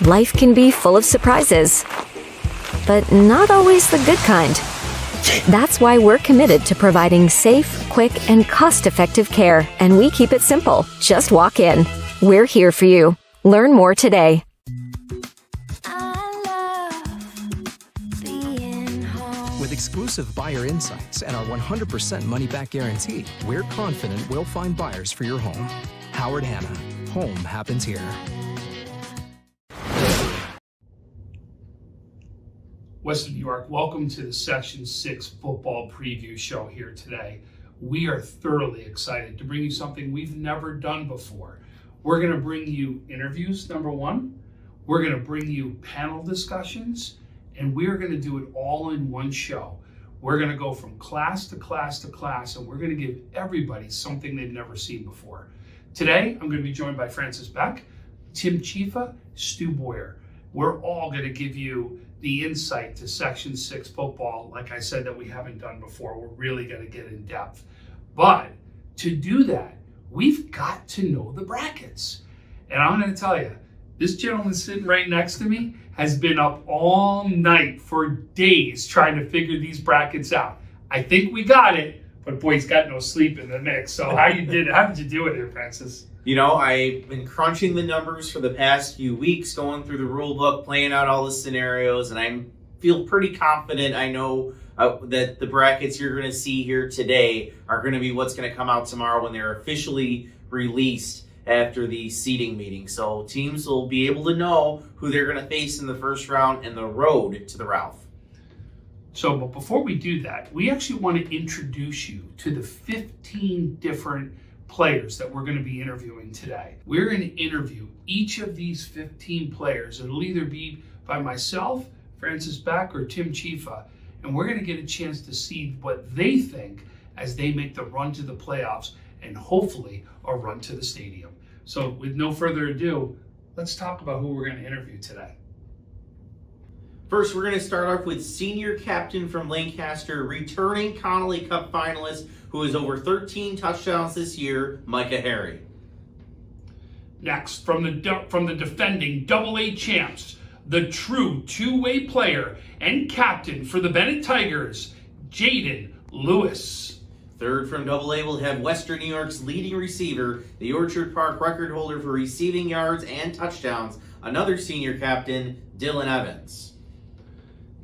Life can be full of surprises, but not always the good kind. That's why we're committed to providing safe, quick, and cost-effective care, and we keep it simple. Just walk in. We're here for you. Learn more today. With exclusive buyer insights and our 100% money-back guarantee, we're confident we'll find buyers for your home. Howard Hanna. Home happens here. Western New York, welcome to the Section 6 football preview show here today. We are thoroughly excited to bring you something we've never done before. We're going to bring you interviews, number one. We're going to bring you panel discussions, and we're going to do it all in one show. We're going to go from class to class to class, and we're going to give everybody something they've never seen before. Today, I'm going to be joined by Francis Beck, Tim Chifa, Stu Boyer. We're all going to give you the insight to Section 6 football, like I said, that we haven't done before. We're really going to get in depth. But to do that, we've got to know the brackets. And I'm going to tell you, this gentleman sitting right next to me has been up all night for days trying to figure these brackets out. I think we got it, but boy, he's got no sleep in the mix. So how did you do it here, Francis? You know, I've been crunching the numbers for the past few weeks, going through the rule book, playing out all the scenarios, and I feel pretty confident. I know that the brackets you're going to see here today are going to be what's going to come out tomorrow when they're officially released after the seeding meeting. So teams will be able to know who they're going to face in the first round and the road to the Ralph. So, but before we do that, we actually want to introduce you to the 15 different players that we're going to be interviewing today. We're going to interview each of these 15 players. It'll either be by myself, Francis Beck, or Tim Chifa, and we're going to get a chance to see what they think as they make the run to the playoffs and hopefully a run to the stadium. So with no further ado, let's talk about who we're going to interview today. First, we're going to start off with senior captain from Lancaster, returning Connolly Cup finalist, who has over 13 touchdowns this year, Micah Harry. Next, from the defending AA champs, the true two-way player and captain for the Bennett Tigers, Jaden Lewis. Third from AA will have Western New York's leading receiver, the Orchard Park record holder for receiving yards and touchdowns, another senior captain, Dylan Evans.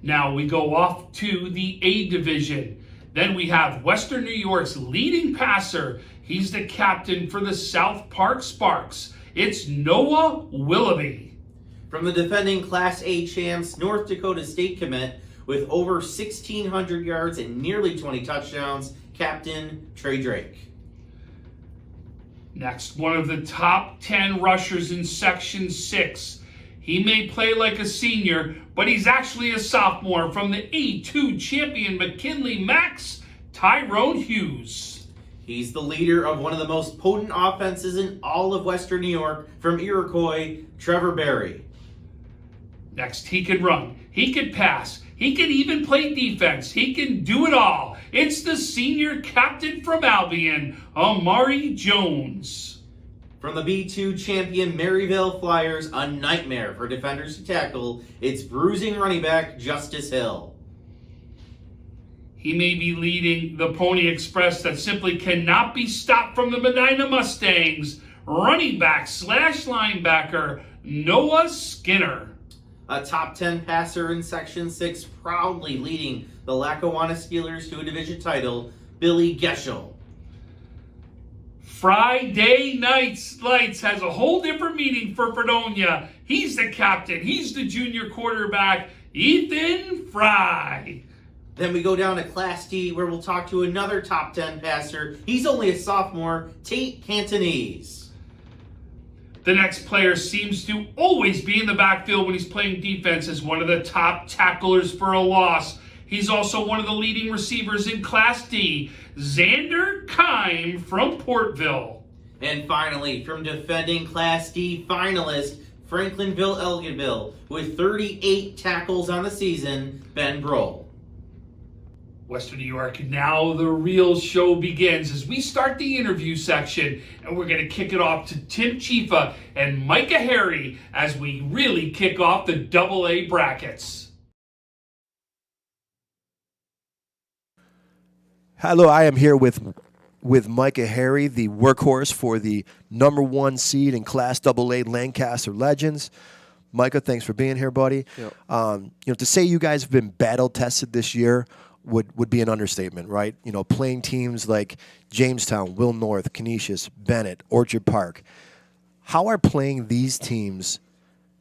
Now we go off to the A division. Then we have Western New York's leading passer. He's the captain for the South Park Sparks. It's Noah Willoughby. From the defending Class A champs, North Dakota State commit, with over 1,600 yards and nearly 20 touchdowns, Captain Trey Drake. Next, one of the top 10 rushers in Section 6. He may play like a senior, but he's actually a sophomore. From the A2 champion McKinley Max, Tyrone Hughes. He's the leader of one of the most potent offenses in all of Western New York. From Iroquois, Trevor Berry. Next, he can run, he can pass, he can even play defense. He can do it all. It's the senior captain from Albion, Amari Jones. From the B2 champion Maryville Flyers, a nightmare for defenders to tackle, it's bruising running back Justice Hill. He may be leading the Pony Express that simply cannot be stopped from the Medina Mustangs, running back / linebacker Noah Skinner. A top 10 passer in Section 6, proudly leading the Lackawanna Steelers to a division title, Billy Geschel. Friday Nights Lights has a whole different meaning for Fredonia. He's the captain. He's the junior quarterback, Ethan Fry. Then we go down to Class D, where we'll talk to another top 10 passer. He's only a sophomore, Tate Cantonese. The next player seems to always be in the backfield when he's playing defense as one of the top tacklers for a loss. He's also one of the leading receivers in Class D, Xander Kime from Portville. And finally, from defending Class D finalist, Franklinville Elginville, with 38 tackles on the season, Ben Brohl. Western New York, now the real show begins as we start the interview section, and we're going to kick it off to Tim Chifa and Micah Harry as we really kick off the AA brackets. Hello, I am here with Micah Harry, the workhorse for the #1 seed in Class AA Lancaster Legends. Micah, thanks for being here, buddy. Yep. To say you guys have been battle tested this year would be an understatement, right? Playing teams like Jamestown, Will North, Canisius, Bennett, Orchard Park. How are playing these teams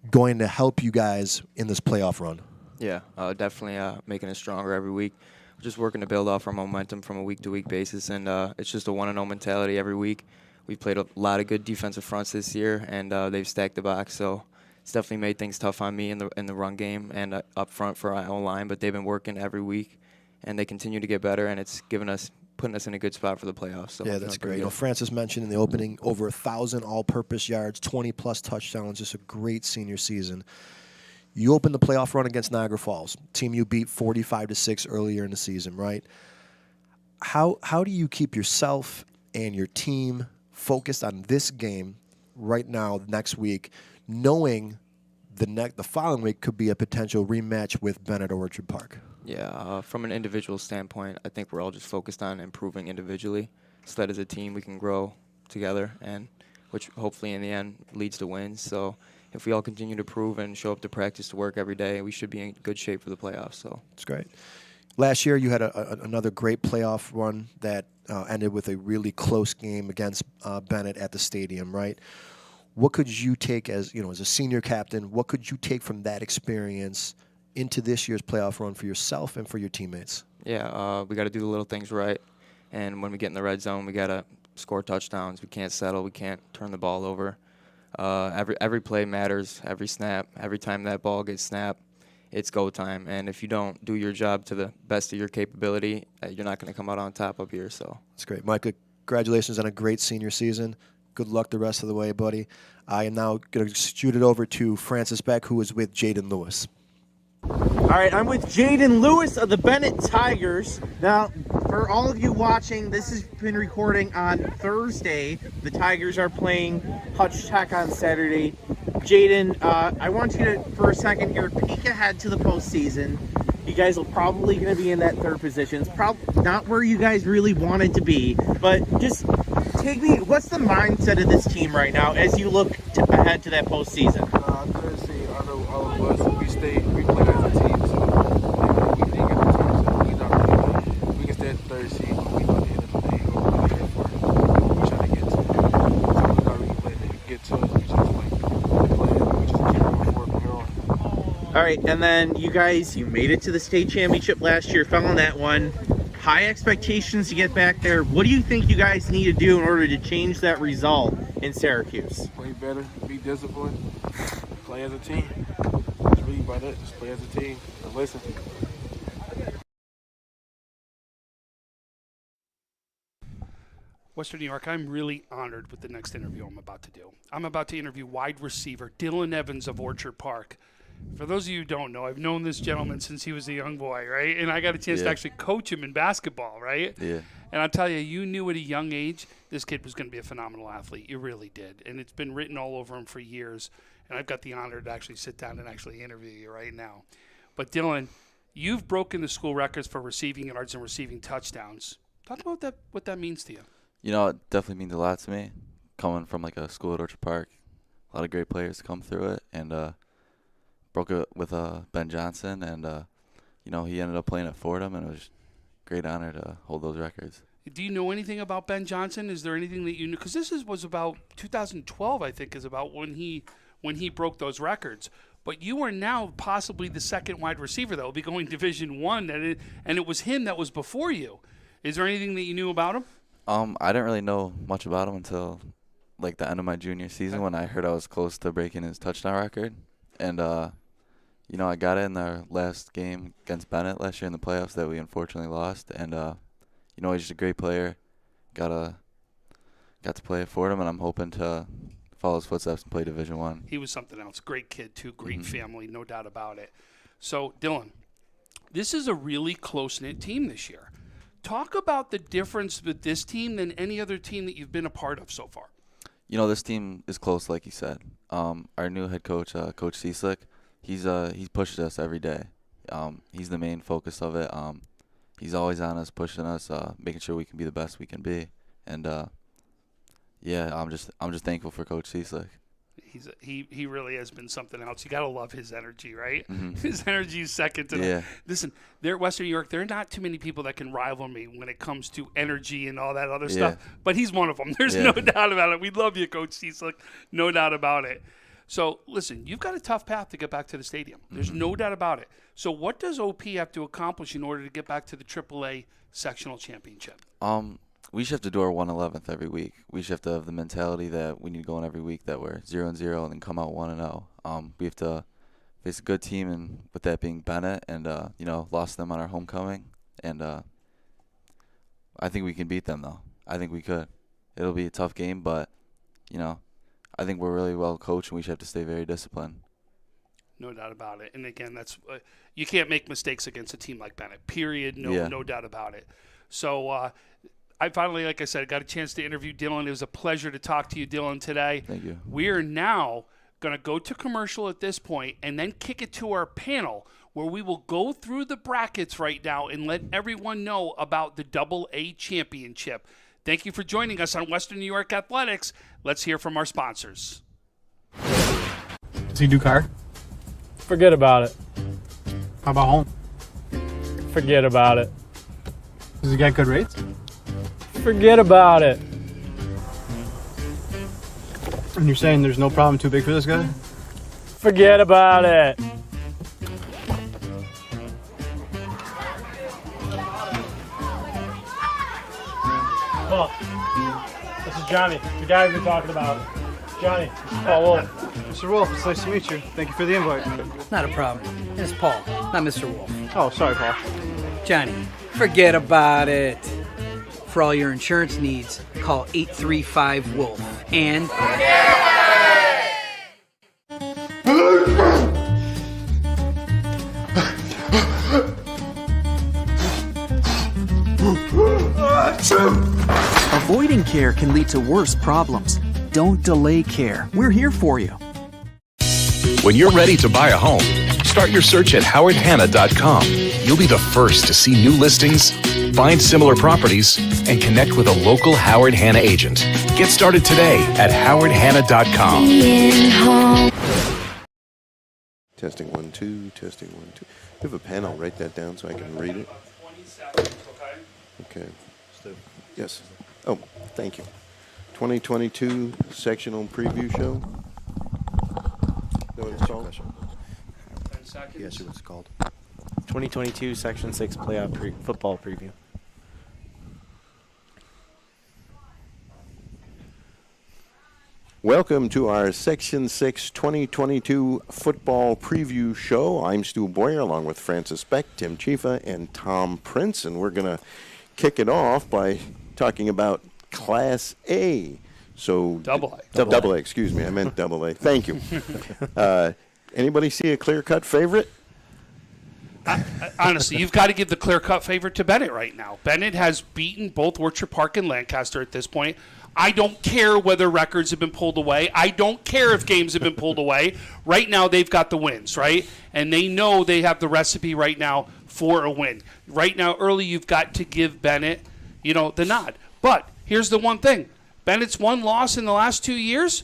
going to help you guys in this playoff run? Yeah, definitely making us stronger every week. We're just working to build off our momentum from a week-to-week basis, and it's just a 1-0 mentality every week. We've played a lot of good defensive fronts this year, and they've stacked the box, so it's definitely made things tough on me in the run game and up front for our own line, but they've been working every week. And they continue to get better, and it's putting us in a good spot for the playoffs. So yeah, that's great. Francis mentioned in the opening over 1,000 all-purpose yards, 20-plus touchdowns, just a great senior season. You opened the playoff run against Niagara Falls, team you beat 45-6 earlier in the season, right? How do you keep yourself and your team focused on this game right now, next week, knowing the following week could be a potential rematch with Bennett or Orchard Park? Yeah, from an individual standpoint, I think we're all just focused on improving individually so that as a team we can grow together, and which hopefully in the end leads to wins. So if we all continue to prove and show up to practice to work every day, we should be in good shape for the playoffs. So that's great. Last year you had another great playoff run that ended with a really close game against Bennett at the stadium, right? What could you take as a senior captain? What could you take from that experience into this year's playoff run for yourself and for your teammates? Yeah, we got to do the little things right, and when we get in the red zone, we got to score touchdowns. We can't settle. We can't turn the ball over. Every play matters. Every snap. Every time that ball gets snapped, it's go time. And if you don't do your job to the best of your capability, you're not going to come out on top up here. So that's great, Micah. Congratulations on a great senior season. Good luck the rest of the way, buddy. I am now going to shoot it over to Francis Beck, who is with Jaden Lewis. All right, I'm with Jaden Lewis of the Bennett Tigers. Now, for all of you watching, this has been recording on Thursday. The Tigers are playing Hutch Tech on Saturday. Jaden, I want you to, for a second here, peek ahead to the postseason. You guys are probably going to be in that third position. It's probably not where you guys really wanted to be, but just take me, what's the mindset of this team right now as you look ahead to that postseason? I couldn't say all of us. We play as a team, so we didn't get the team, so we not really we can stay at the third seed, but we know at the end of the day what we're here for, what we're trying to get to. So we not really play that you get to us, we just play, we just keep moving forward from here on. All right, and then you guys, you made it to the state championship last year, fell in that one. High expectations to get back there. What do you think you guys need to do in order to change that result in Syracuse? Play better, be disciplined, play as a team. That's really about it. Just play as a team and listen. Western New York, I'm really honored with the next interview I'm about to do. I'm about to interview wide receiver Dylan Evans of Orchard Park. For those of you who don't know, I've known this gentleman since he was a young boy, right? And I got a chance to actually coach him in basketball, right? Yeah. And I'll tell you, you knew at a young age this kid was going to be a phenomenal athlete. You really did. And it's been written all over him for years. And I've got the honor to actually sit down and actually interview you right now. But Dylan, you've broken the school records for receiving yards and receiving touchdowns. Talk about that, what that means to you. You know, it definitely means a lot to me. Coming from like a school at Orchard Park, a lot of great players come through it, and broke it with Ben Johnson, and he ended up playing at Fordham, and it was a great honor to hold those records. Do you know anything about Ben Johnson? Is there anything that you knew? Because this was about 2012, I think, is about when he broke those records. But you are now possibly the second wide receiver that will be going Division I, and it was him that was before you. Is there anything that you knew about him? I didn't really know much about him until like the end of my junior season when I heard I was close to breaking his touchdown record. And, I got it in our last game against Bennett last year in the playoffs that we unfortunately lost. And, he's just a great player. Got to play at Fordham, and I'm hoping to follow his footsteps and play Division I. He was something else. Great kid, too. Great family, no doubt about it. So, Dylan, this is a really close-knit team this year. Talk about the difference with this team than any other team that you've been a part of so far. This team is close, like you said. Our new head coach, Coach Cieslik, he's pushed us every day. He's the main focus of it. He's always on us, pushing us, making sure we can be the best we can be. And I'm just thankful for Coach Cieslik. He really has been something else. You got to love his energy, right? Mm-hmm. His energy is second to none. Listen, there at Western New York, there are not too many people that can rival me when it comes to energy and all that other stuff. But he's one of them. There's no doubt about it. We love you, Coach Cieslik. No doubt about it. So, listen, you've got a tough path to get back to the stadium. There's no doubt about it. So what does OP have to accomplish in order to get back to the AAA sectional championship? We should have to do our 1/11th every week. We should have to have the mentality that we need to go in every week that we're 0-0 and then come out 1-0. We have to face a good team, and with that being Bennett, and lost them on our homecoming. And I think we can beat them, though. I think we could. It'll be a tough game, but I think we're really well coached, and we should have to stay very disciplined. No doubt about it. And again, that's you can't make mistakes against a team like Bennett. Period. No doubt about it. So. I finally, like I said, got a chance to interview Dylan. It was a pleasure to talk to you, Dylan, today. Thank you. We are now going to go to commercial at this point and then kick it to our panel where we will go through the brackets right now and let everyone know about the AA championship. Thank you for joining us on Western New York Athletics. Let's hear from our sponsors. Does he do car? Forget about it. How about home? Forget about it. Does he get good rates? Forget about it. And you're saying there's no problem too big for this guy? Forget about it. Look, this is Johnny, the guy we've been talking about. Johnny, this is Paul Wolf. Mr. Wolf, it's nice to meet you. Thank you for the invite. Not a problem. It's Paul, not Mr. Wolf. Oh, sorry, Paul. Johnny, forget about it. For all your insurance needs, call 835-WOLF. And... Avoiding care can lead to worse problems. Don't delay care. We're here for you. When you're ready to buy a home, start your search at howardhanna.com. You'll be the first to see new listings, find similar properties, and connect with a local Howard Hanna agent. Get started today at howardhanna.com. Testing 1 2, testing 1 2. You have a pen? I'll write that down so I can read it. Okay. Yes. Oh, thank you. 2022 sectional preview show. Know what it's called? 10 seconds. Yes, what's it called? 2022 Section 6 playoff football preview. Welcome to our Section 6 2022 football preview show. I'm Stu Boyer along with Francis Beck, Tim Chifa, and Tom Prince, and we're going to kick it off by talking about Class A. So Double A. Double A, excuse me. I meant double A. Thank you. Anybody see a clear-cut favorite? Honestly, you've got to give the clear-cut favorite to Bennett right now. Bennett has beaten both Orchard Park and Lancaster at this point. I don't care whether records have been pulled away. I don't care if games have been pulled away. Right now, they've got the wins, right? And they know they have the recipe right now for a win. Right now, early, you've got to give Bennett, the nod. But here's the one thing. Bennett's one loss in the last 2 years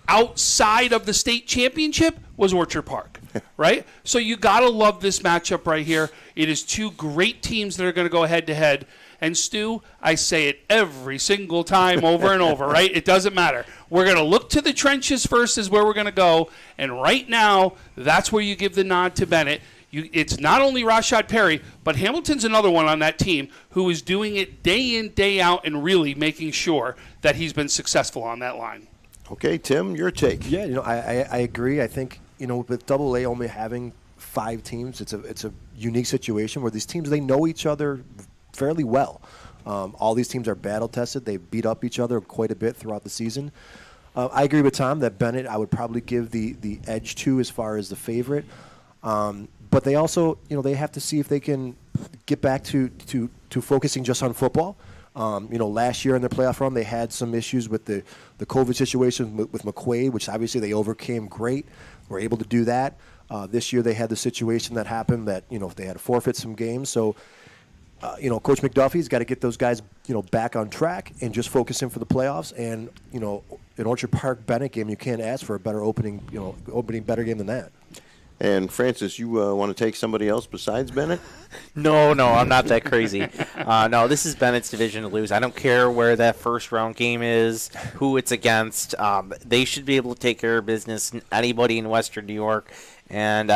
outside of the state championship was Orchard Park, right? So you got to love this matchup right here. It is two great teams that are going to go head-to-head. And, Stu, I say it every single time over and over, right? It doesn't matter. We're going to look to the trenches first is where we're going to go. And right now, that's where you give the nod to Bennett. It's not only Rashad Perry, but Hamilton's another one on that team who is doing it day in, day out, and really making sure that he's been successful on that line. Okay, Tim, your take. Yeah, I agree. I think, with Double A only having 5 teams, it's a unique situation where these teams, they know each other fairly well. All these teams are battle-tested. They beat up each other quite a bit throughout the season. I agree with Tom that Bennett I would probably give the edge to as far as the favorite. But they also, they have to see if they can get back to focusing just on football. Last year in their playoff run, they had some issues with the COVID situation with McQuaid, which obviously they overcame great. Were able to do that. This year they had the situation that happened that, they had to forfeit some games. So, Coach McDuffie's got to get those guys, back on track and just focus in for the playoffs. And, an Orchard Park Bennett game, you can't ask for a better opening better game than that. And Francis, you want to take somebody else besides Bennett? No, I'm not that crazy. No, this is Bennett's division to lose. I don't care where that first round game is, who it's against. They should be able to take care of business. Anybody in Western New York. And,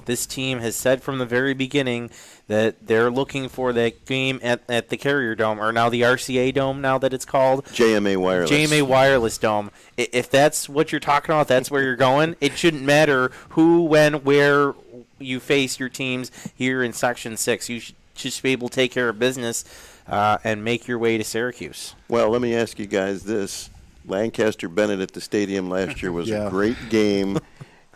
this team has said from the very beginning that they're looking for that game at the Carrier Dome, or now the RCA Dome, now that it's called. JMA Wireless. JMA Wireless Dome. If that's what you're talking about, that's where you're going. It shouldn't matter who, when, where you face your teams here in Section 6. You should just be able to take care of business and make your way to Syracuse. Well, let me ask you guys this. Lancaster-Bennett at the stadium last year was a great game.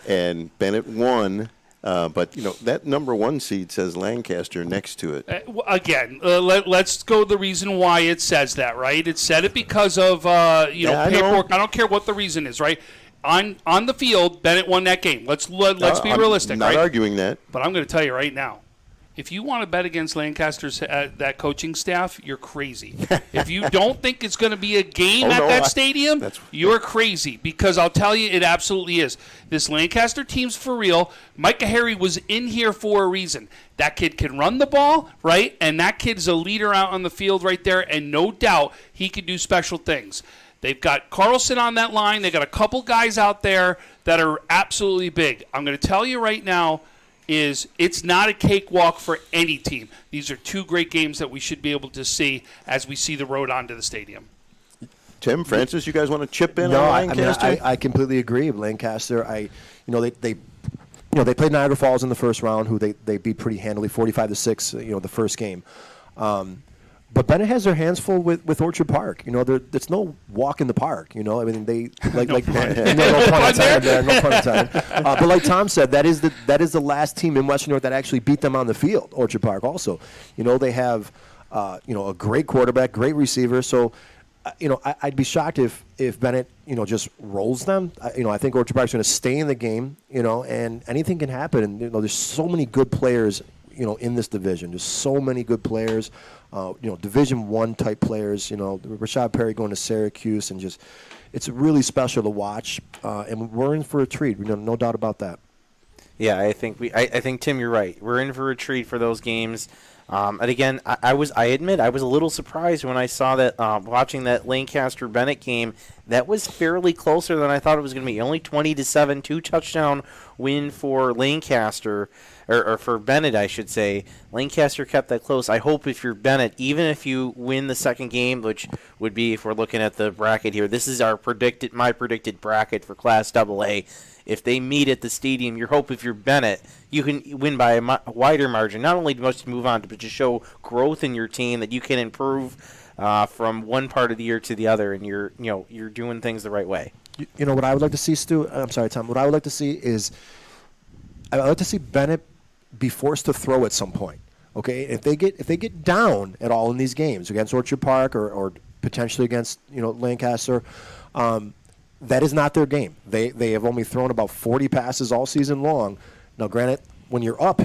And Bennett won, but that number 1 seed says Lancaster next to it. Again, let's go the reason why it says that, right? It said it because of paperwork. I don't care what the reason is, right? On the field, Bennett won that game. Let's be realistic, I'm not arguing that. But I'm going to tell you right now, if you want to bet against Lancaster's that coaching staff, you're crazy. If you don't think it's going to be a game that stadium, you're crazy, because I'll tell you, it absolutely is. This Lancaster team's for real. Micah Harry was in here for a reason. That kid can run the ball, right? And that kid's a leader out on the field right there, and no doubt he can do special things. They've got Carlson on that line. They got a couple guys out there that are absolutely big. I'm going to tell you right now, it's not a cakewalk for any team. These are 2 great games that we should be able to see as we see the road onto the stadium. Tim, Francis, you guys want to chip in on Lancaster? I completely agree. Lancaster, they played Niagara Falls in the first round, who they beat pretty handily, 45-6. The first game. But Bennett has their hands full with Orchard Park. It's no walk in the park. They no pun intended. But like Tom said, that is the last team in Western New York that actually beat them on the field. Orchard Park also. They have a great quarterback, great receiver. So I'd be shocked if Bennett just rolls them. I think Orchard Park's going to stay in the game. And anything can happen. And there's so many good players. In this division, there's so many good players. Division I type players. Rashad Perry going to Syracuse, and it's really special to watch. And we're in for a treat. No doubt about that. Yeah, I think Tim, you're right. We're in for a treat for those games. And again, I admit I was a little surprised when I saw that watching that Lancaster Bennett game. That was fairly closer than I thought it was going to be. Only 20-7, 2-touchdown win for Lancaster, or for Bennett, I should say. Lancaster kept that close. I hope if you're Bennett, even if you win the second game, which would be, if we're looking at the bracket here, this is my predicted bracket for Class AA. If they meet at the stadium, your hope, if you're Bennett, you can win by a wider margin. Not only to move on, but to show growth in your team, that you can improve from one part of the year to the other, and you're doing things the right way. What I would like to see, Stu. I'm sorry, Tom. What I would like to see is, I would like to see Bennett be forced to throw at some point. Okay, if they get down at all in these games against Orchard Park or potentially against Lancaster. That is not their game. They have only thrown about 40 passes all season long. Now, granted, when you're up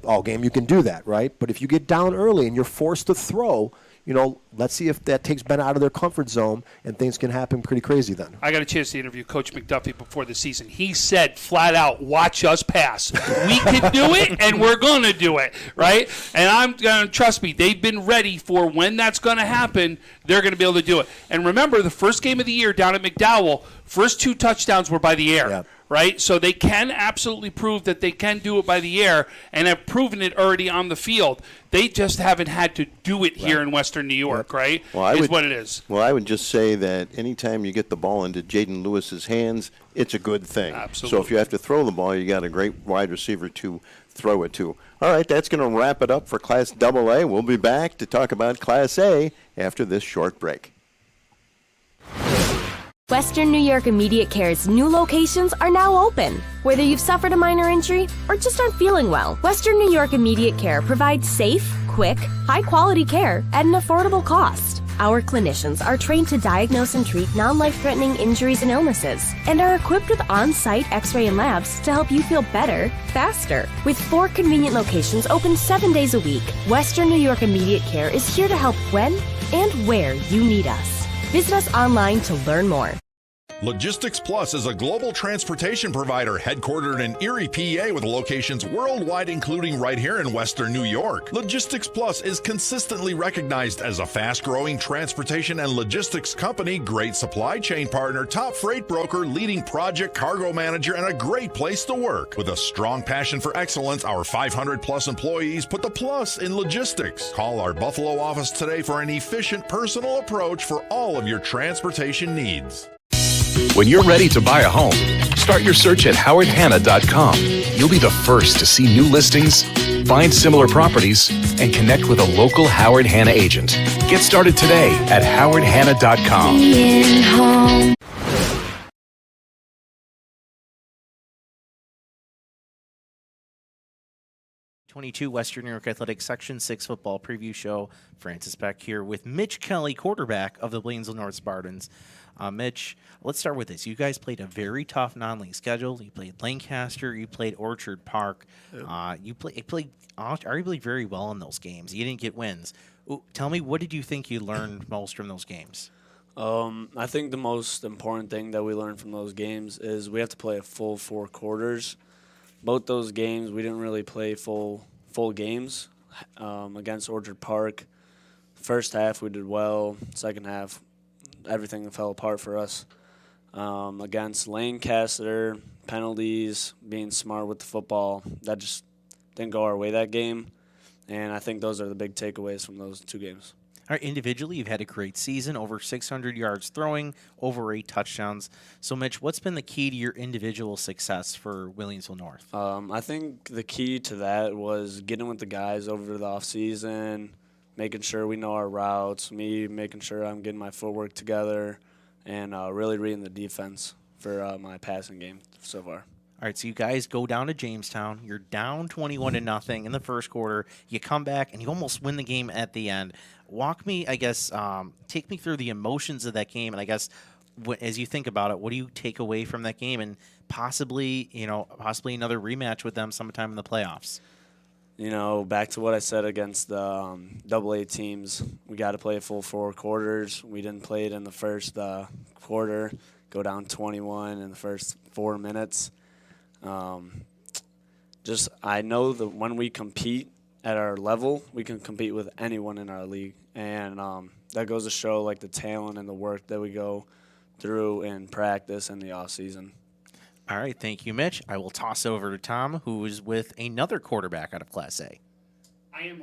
all game, you can do that, right? But if you get down early and you're forced to throw, let's see if that takes Ben out of their comfort zone, and things can happen pretty crazy then. I got a chance to interview Coach McDuffie before the season. He said flat out, watch us pass. We can do it, and we're going to do it, right? And I'm going to, trust me, they've been ready for when that's going to happen, they're going to be able to do it. And remember, the first game of the year down at McDowell, first 2 touchdowns were by the air. Yeah. Right? So they can absolutely prove that they can do it by the air and have proven it already on the field. They just haven't had to do it here in Western New York, right? Well, what it is. Well, I would just say that anytime you get the ball into Jaden Lewis's hands, it's a good thing. Absolutely. So if you have to throw the ball, you got a great wide receiver to throw it to. All right, that's going to wrap it up for Class AA. We'll be back to talk about Class A after this short break. Western New York Immediate Care's new locations are now open. Whether you've suffered a minor injury or just aren't feeling well, Western New York Immediate Care provides safe, quick, high-quality care at an affordable cost. Our clinicians are trained to diagnose and treat non-life-threatening injuries and illnesses and are equipped with on-site x-ray and labs to help you feel better, faster. With 4 convenient locations open 7 days a week, Western New York Immediate Care is here to help when and where you need us. Visit us online to learn more. Logistics Plus is a global transportation provider headquartered in Erie, PA, with locations worldwide, including right here in Western New York. Logistics Plus is consistently recognized as a fast-growing transportation and logistics company, great supply chain partner, top freight broker, leading project cargo manager, and a great place to work. With a strong passion for excellence, our 500-plus employees put the plus in logistics. Call our Buffalo office today for an efficient, personal approach for all of your transportation needs. When you're ready to buy a home, start your search at howardhanna.com. You'll be the first to see new listings, find similar properties, and connect with a local Howard Hanna agent. Get started today at howardhanna.com. 22 Western New York Athletics Section 6 football preview show. Francis Beck here with Mitch Kelly, quarterback of the Blanesville North Spartans. Mitch, let's start with this. You guys played a very tough non-league schedule. You played Lancaster. You played Orchard Park. You played arguably very well in those games. You didn't get wins. Tell me, what did you think you learned most from those games? I think the most important thing that we learned from those games is we have to play a full 4 quarters. Both those games, we didn't really play full games. Against Orchard Park, first half we did well. Second half, everything fell apart for us. Against Lancaster, penalties, being smart with the football, that just didn't go our way that game. And I think those are the big takeaways from those 2 games. All right, individually, you've had a great season, over 600 yards throwing, over 8 touchdowns. So, Mitch, what's been the key to your individual success for Williamsville North? I think the key to that was getting with the guys over the offseason, making sure we know our routes, me making sure I'm getting my footwork together, and really reading the defense for my passing game so far. All right, so you guys go down to Jamestown. You're down 21-0 in the first quarter. You come back, and you almost win the game at the end. Walk me, I guess, take me through the emotions of that game, and I guess as you think about it, what do you take away from that game, and possibly another rematch with them sometime in the playoffs? Back to what I said against the AA teams, we got to play a full 4 quarters. We didn't play it in the first quarter, go down 21 in the first 4 minutes. I know that when we compete at our level, we can compete with anyone in our league. And that goes to show the talent and the work that we go through in practice and the off season. All right, thank you, Mitch. I will toss over to Tom, who is with another quarterback out of Class A. I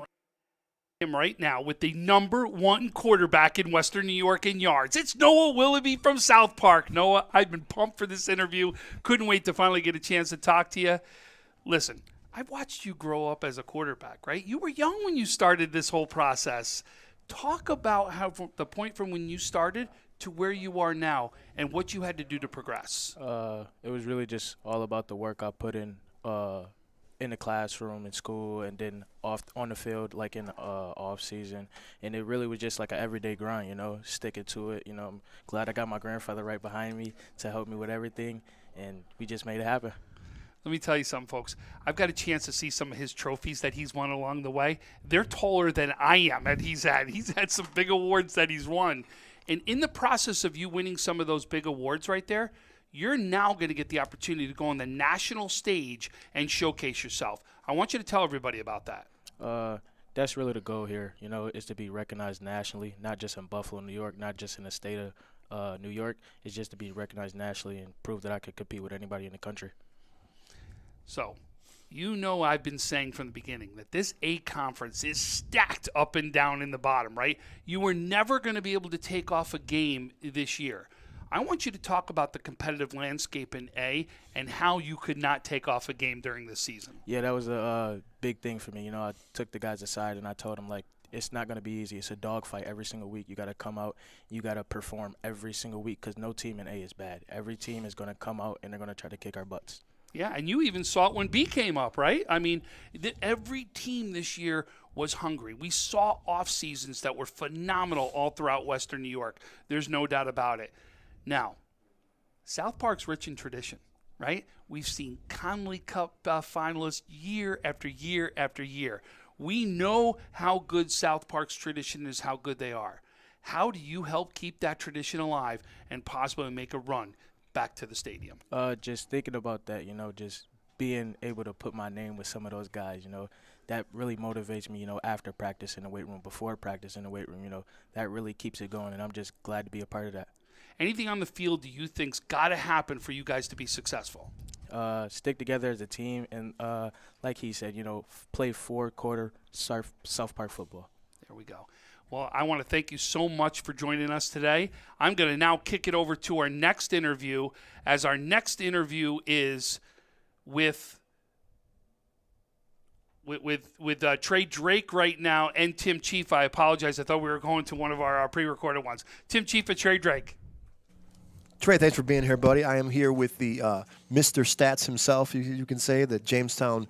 am right now with the #1 quarterback in Western New York in yards. It's Noah Willoughby from South Park. Noah, I've been pumped for this interview. Couldn't wait to finally get a chance to talk to you. Listen, I've watched you grow up as a quarterback, right? You were young when you started this whole process. Talk about how from the point from when you started to where you are now and what you had to do to progress. It was really just all about the work I put in the classroom, in school, and then off on the field, like in off season. And it really was just like an everyday grind, sticking to it. I'm glad I got my grandfather right behind me to help me with everything, and we just made it happen. Let me tell you something, folks. I've got a chance to see some of his trophies that he's won along the way. They're taller than I am, and he's had some big awards that he's won. And in the process of you winning some of those big awards right there, you're now going to get the opportunity to go on the national stage and showcase yourself. I want you to tell everybody about that. That's really the goal here, is to be recognized nationally, not just in Buffalo, New York, not just in the state of New York. It's just to be recognized nationally and prove that I could compete with anybody in the country. So, I've been saying from the beginning that this A conference is stacked up and down in the bottom, right? You were never going to be able to take off a game this year. I want you to talk about the competitive landscape in A and how you could not take off a game during the season. Yeah, that was a big thing for me. You know, I took the guys aside and I told them, like, it's not going to be easy. It's a dogfight every single week. You got to come out. You got to perform every single week because no team in A is bad. Every team is going to come out and they're going to try to kick our butts. Yeah, and you even saw it when B came up, right? I mean, every team this year was hungry. We saw off seasons that were phenomenal all throughout Western New York. There's no doubt about it. Now, South Park's rich in tradition, right? We've seen Conley Cup finalists year after year after year. We know how good South Park's tradition is, how good they are. How do you help keep that tradition alive and possibly make a run back to the stadium? Just thinking about that, you know, just being able to put my name with some of those guys, you know, that really motivates me, you know, after practice in the weight room, before practice in the weight room, you know, that really keeps it going, and I'm just glad to be a part of that. Anything on the field do you think's got to happen for you guys to be successful? Stick together as a team and, like he said, you know, play four-quarter South Park football. There we go. Well, I want to thank you so much for joining us today. I'm going to now kick it over to our next interview, as our next interview is with Trey Drake right now and Tim Chief. I apologize. I thought we were going to one of our pre-recorded ones. Tim Chief and Trey Drake. Trey, thanks for being here, buddy. I am here with the Mr. Stats himself, you can say, the Jamestown,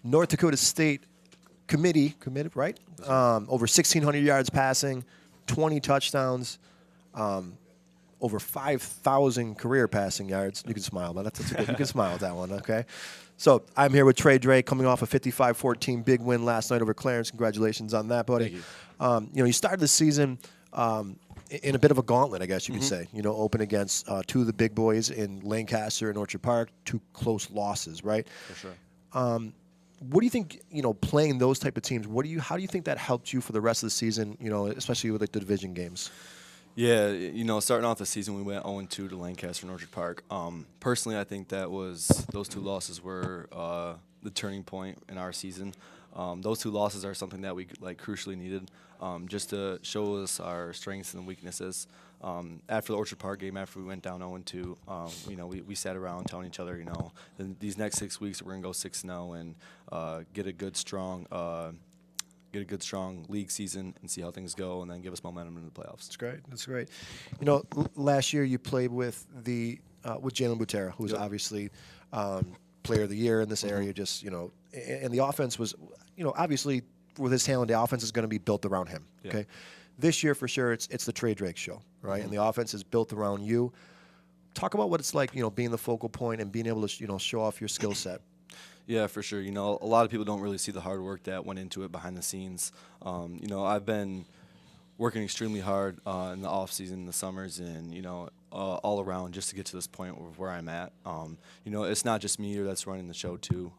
North Dakota State committed, right? Over 1,600 yards passing, 20 touchdowns, over 5,000 career passing yards. You can smile, but that's good. You can smile at that one, okay? So I'm here with Trey Drake, coming off a 55-14 big win last night over Clarence. Congratulations on that, buddy. Thank you. You started the season in a bit of a gauntlet, I guess you could say. You know, open against two of the big boys in Lancaster and Orchard Park, two close losses, right? For sure. What do you think, you know, playing those type of teams, how do you think that helped you for the rest of the season, you know, especially with like the division games? Yeah, you know, starting off the season, we went 0-2 to Lancaster and Orchard Park. Personally, I think those two losses were the turning point in our season. Those two losses are something that we crucially needed, just to show us our strengths and weaknesses. After the Orchard Park game, after we went down 0-2, you know, we sat around telling each other, you know, these next 6 weeks we're gonna go 6-0 and get a good strong league season and see how things go, and then give us momentum in the playoffs. That's great. That's great. You know, last year you played with with Jalen Butera, who's obviously player of the year in this area. Just, you know, and the offense was, you know, obviously with his talent, the offense is going to be built around him. Okay, this year for sure, it's the Trey Drake show, right? And the offense is built around you. Talk about what it's like, you know, being the focal point and being able to, you know, show off your skill set. Yeah, for sure. You know, a lot of people don't really see the hard work that went into it behind the scenes. You know, I've been working extremely hard in the off season, the summers, and, you know, all around just to get to this point where I'm at. You know, it's not just me that's running the show too.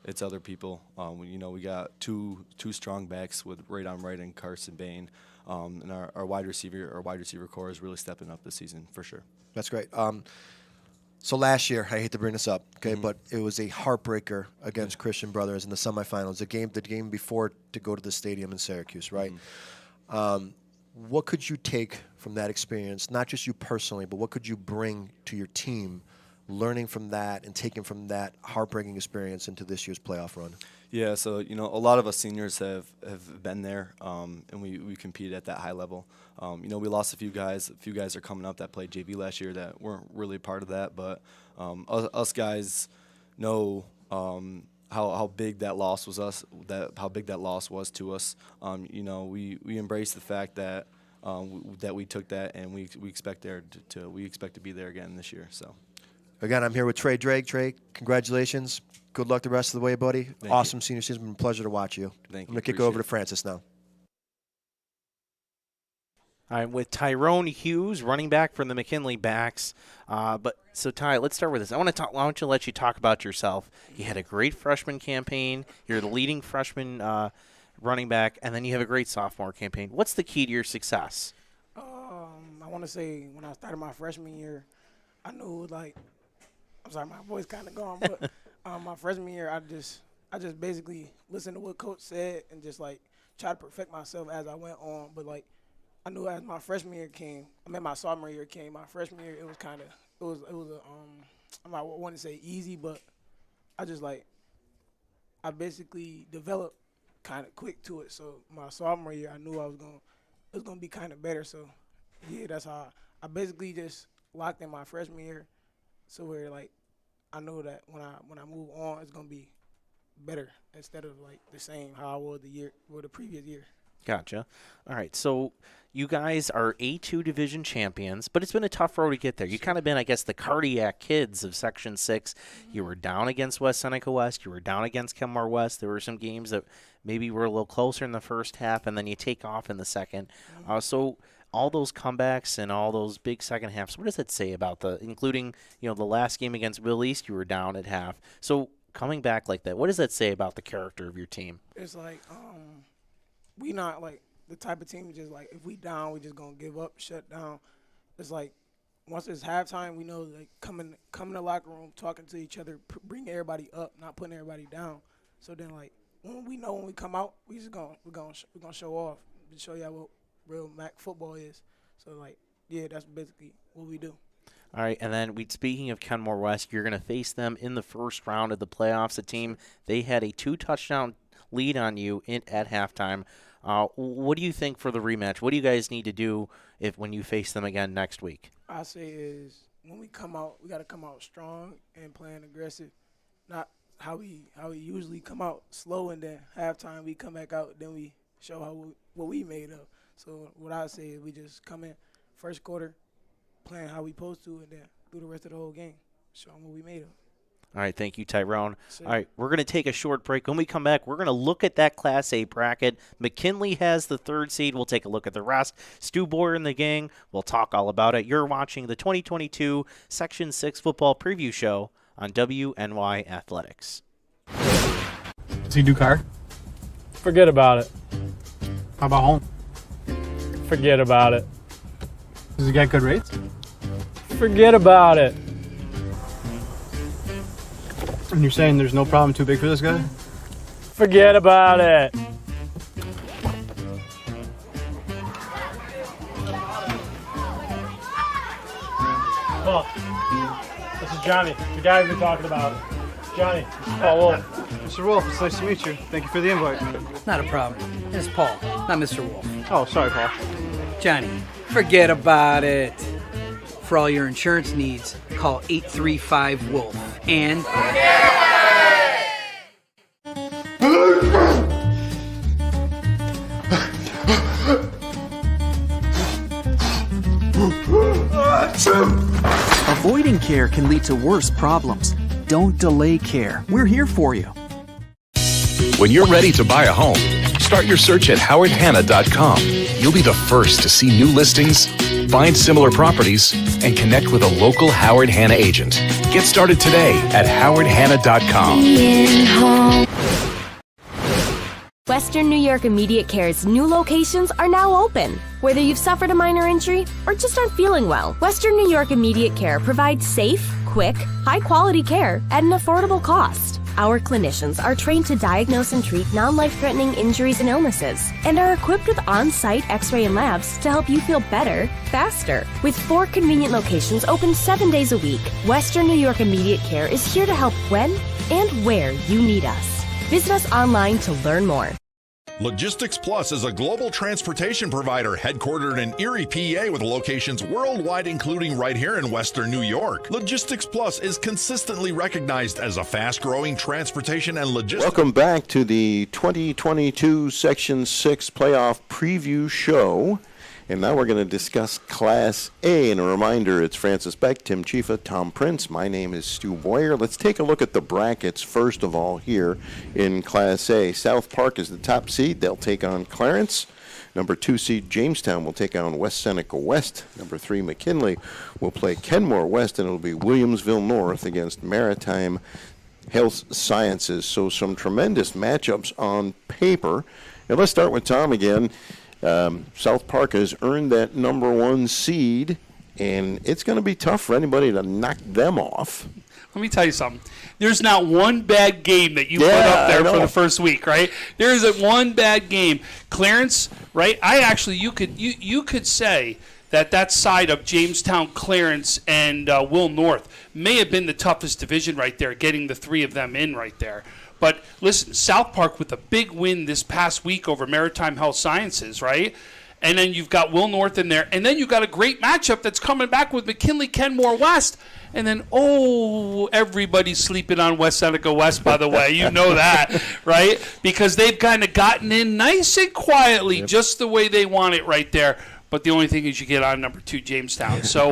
It's other people. You know, we got two strong backs with Radon Wright and Carson Bain, and our wide receiver core is really stepping up this season for sure. That's great. So last year, I hate to bring this up, okay, but it was a heartbreaker against Christian Brothers in the semifinals. The game before to go to the stadium in Syracuse, right? What could you take from that experience? Not just you personally, but what could you bring to your team, learning from that and taking from that heartbreaking experience into this year's playoff run? Yeah, so, you know, a lot of us seniors have been there, and we competed at that high level. You know, we lost a few guys. A few guys are coming up that played JV last year that weren't really part of that, but us guys know how big that loss was how big that loss was to us. You know, we embrace the fact that that we took that, and we expect to be there again this year. So, again, I'm here with Trey Drake. Trey, congratulations. Good luck the rest of the way, buddy. Awesome senior season. It's been a pleasure to watch you. Thank you. I'm going to kick it over to Francis now. I'm with Tyrone Hughes, running back from the McKinley Backs. So Ty, let's start with this. I want to let you talk about yourself. You had a great freshman campaign. You're the leading freshman running back, and then you have a great sophomore campaign. What's the key to your success? I want to say when I started my freshman year, I knew, like, I'm sorry, my voice kind of gone, but my freshman year, I just basically listened to what coach said and just, like, try to perfect myself as I went on. But, like, I knew as my freshman year came, my sophomore year came. My freshman year, it was I want to say easy, but I basically developed kind of quick to it. So my sophomore year, I knew it was gonna be kind of better. So yeah, that's how I basically just locked in my freshman year, so where like I know that when I move on, it's gonna be better instead of like the same how I was the previous year. Gotcha. All right, so you guys are A2 division champions, but it's been a tough road to get there. You've kind of been, I guess, the cardiac kids of Section 6. You were down against West Seneca West. You were down against Kenmore West. There were some games that maybe were a little closer in the first half, and then you take off in the second. So all those comebacks and all those big second halves, what does that say about including, the last game against Will East, you were down at half. So coming back like that, what does that say about the character of your team? It's like we not like the type of team just like if we down, we just gonna give up, shut down. It's like once it's halftime, we know like come in the locker room, talking to each other, bring everybody up, not putting everybody down. So then like when we come out, we're gonna show off, show y'all what real MAC football is. So like yeah, that's basically what we do. All right, and then speaking of Kenmore West, you're going to face them in the first round of the playoffs. A team, they had a 2-touchdown lead on you at halftime. What do you think for the rematch? What do you guys need to do when you face them again next week? I say is when we come out, we got to come out strong and playing aggressive, not how we usually come out slow and then halftime we come back out, then we show what we made of. So what I say is we just come in first quarter, playing how we supposed to, and then do the rest of the whole game, show them what we made of. All right, thank you, Tyrone. All right, we're going to take a short break. When we come back, we're going to look at that Class A bracket. McKinley has the 3rd seed. We'll take a look at the rest. Stu Boyer and the gang, we'll talk all about it. You're watching the 2022 Section 6 Football Preview Show on WNY Athletics. Does he do car? Forget about it. How about home? Forget about it. Does he get good rates? Forget about it. And you're saying there's no problem too big for this guy? Forget about it. Paul, this is Johnny, the guy we've been talking about. Johnny, Paul Wolf. Mr. Wolf, it's nice to meet you. Thank you for the invite. Not a problem. It's Paul, not Mr. Wolf. Oh, sorry, Paul. Johnny, forget about it. For all your insurance needs, call 835-WOLF and... Avoiding care can lead to worse problems. Don't delay care. We're here for you. When you're ready to buy a home, start your search at howardhanna.com. You'll be the first to see new listings, find similar properties, and connect with a local Howard Hanna agent. Get started today at howardhanna.com. Western New York Immediate Care's new locations are now open. Whether you've suffered a minor injury or just aren't feeling well, Western New York Immediate Care provides safe, quick, high-quality care at an affordable cost. Our clinicians are trained to diagnose and treat non-life-threatening injuries and illnesses and are equipped with on-site x-ray and labs to help you feel better, faster. With 4 convenient locations open 7 days a week, Western New York Immediate Care is here to help when and where you need us. Visit us online to learn more. Logistics Plus is a global transportation provider headquartered in Erie, PA with locations worldwide, including right here in Western New York. Logistics Plus is consistently recognized as a fast-growing transportation and logistics. Welcome back to the 2022 Section 6 Playoff Preview Show. And now we're going to discuss Class A. And a reminder, it's Francis Beck, Tim Chifa, Tom Prince. My name is Stu Boyer. Let's take a look at the brackets first of all here in Class A. South Park is the top seed. They'll take on Clarence. Number 2 seed Jamestown will take on West Seneca West. Number 3 McKinley will play Kenmore West, and it'll be Williamsville North against Maritime Health Sciences. So some tremendous matchups on paper. And let's start with Tom again. South Park has earned that number 1 seed, and it's going to be tough for anybody to knock them off. Let me tell you something. There's not one bad game that you put up there for the first week, right? There isn't one bad game. Clarence, right? You could say that side of Jamestown, Clarence, and Will North may have been the toughest division right there, getting the three of them in right there. But listen, South Park with a big win this past week over Maritime Health Sciences, right? And then you've got Will North in there. And then you've got a great matchup that's coming back with McKinley, Kenmore West. And then, everybody's sleeping on West Seneca West, by the way. You know that, right? Because they've kind of gotten in nice and quietly, just the way they want it right there. But the only thing is you get on number 2, Jamestown. So,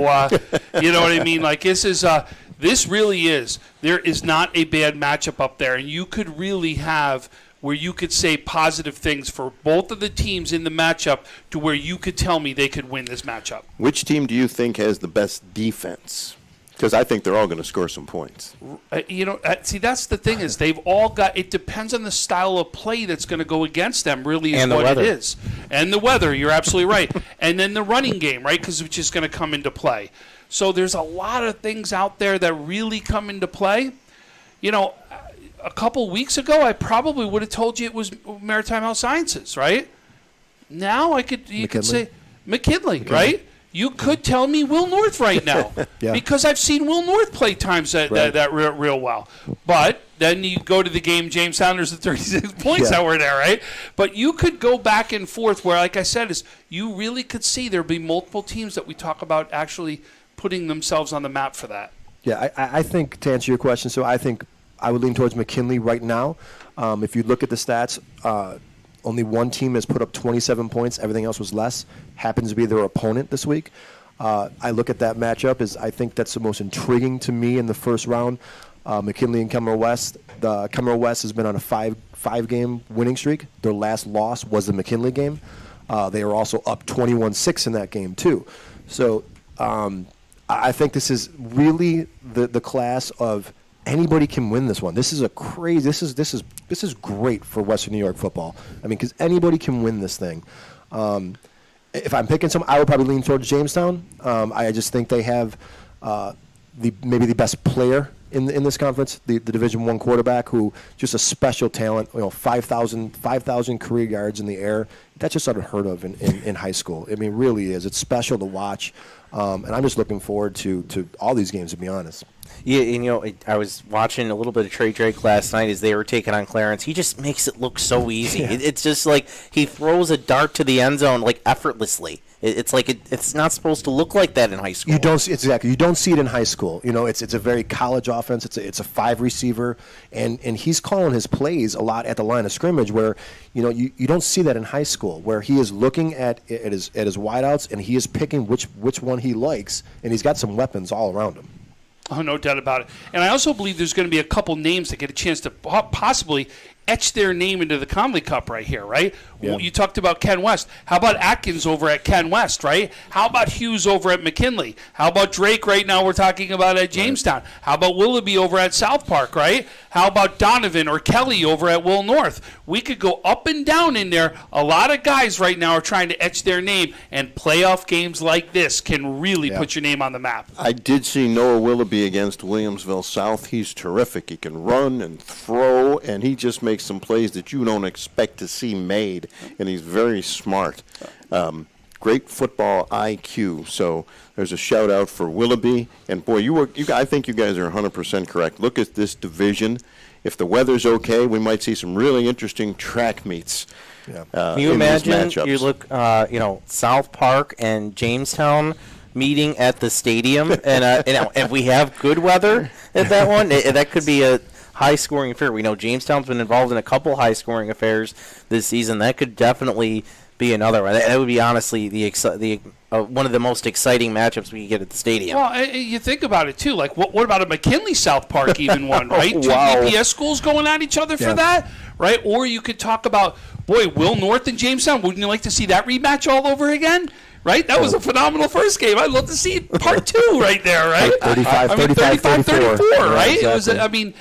you know what I mean? Like, this really is. There is not a bad matchup up there. And you could really have where you could say positive things for both of the teams in the matchup to where you could tell me they could win this matchup. Which team do you think has the best defense? Because I think they're all going to score some points. See, that's the thing is they've all got – it depends on the style of play that's going to go against them really is what it is. And the weather, you're absolutely right. And then the running game, right, because which is going to come into play. So there's a lot of things out there that really come into play. You know, a couple weeks ago, I probably would have told you it was Maritime Health Sciences, right? Now you could say McKinley, right? You could tell me Will North right now because I've seen Will North play times that real well. But then you go to the game, Jamestown, there's the 36 points that were there, right? But you could go back and forth where, like I said, is you really could see there'd be multiple teams that we talk about actually putting themselves on the map for that. Yeah, I think, to answer your question, so I think I would lean towards McKinley right now. If you look at the stats, only one team has put up 27 points. Everything else was less. Happens to be their opponent this week. I look at that matchup I think that's the most intriguing to me in the first round. McKinley and Kenmore West. The Kenmore West has been on a five-game winning streak. Their last loss was the McKinley game. They were also up 21-6 in that game too. So I think this is really the class of anybody can win this one. This is this is great for Western New York football. I mean, because anybody can win this thing. If I'm picking some, I would probably lean towards Jamestown. I just think they have maybe the best player in this conference, the Division I quarterback, who just a special talent. 5,000 career yards in the air. That's just unheard of in high school. I mean, it really is. It's special to watch, and I'm just looking forward to all these games, to be honest. Yeah, I was watching a little bit of Trey Drake last night as they were taking on Clarence. He just makes it look so easy. Yeah. It's just like he throws a dart to the end zone like effortlessly. It's like it's not supposed to look like that in high school. You don't see it in high school. It's a very college offense. It's a 5 receiver, and he's calling his plays a lot at the line of scrimmage where you don't see that in high school, where he is looking at his wideouts and he is picking which one he likes, and he's got some weapons all around him. Oh, no doubt about it. And I also believe there's going to be a couple names that get a chance to possibly etch their name into the Conley Cup right here, right? Yeah. Well, you talked about Ken West. How about Atkins over at Ken West, right? How about Hughes over at McKinley? How about Drake right now we're talking about at Jamestown? Right. How about Willoughby over at South Park, right? How about Donovan or Kelly over at Will North? We could go up and down in there. A lot of guys right now are trying to etch their name, and playoff games like this can really put your name on the map. I did see Noah Willoughby against Williamsville South. He's terrific. He can run and throw, and he just makes some plays that you don't expect to see made, and he's very smart. Great football IQ. So there's a shout out for Willoughby. And boy, I think you guys are 100% correct. Look at this division. If the weather's okay, we might see some really interesting track meets. Yeah. Can you imagine? You look, South Park and Jamestown meeting at the stadium, and if we have good weather at that one, that could be a high-scoring affair. We know Jamestown's been involved in a couple high-scoring affairs this season. That could definitely be another one. That would be honestly the one of the most exciting matchups we could get at the stadium. Well, you think about it too. Like, what about a McKinley South Park even one, right? Two VPS schools going at each other for that, right? Or you could talk about, boy, Will North and Jamestown. Wouldn't you like to see that rematch all over again? Right? That was a phenomenal first game. I'd love to see part 2 right there, right? 35-34, right? Exactly. It was,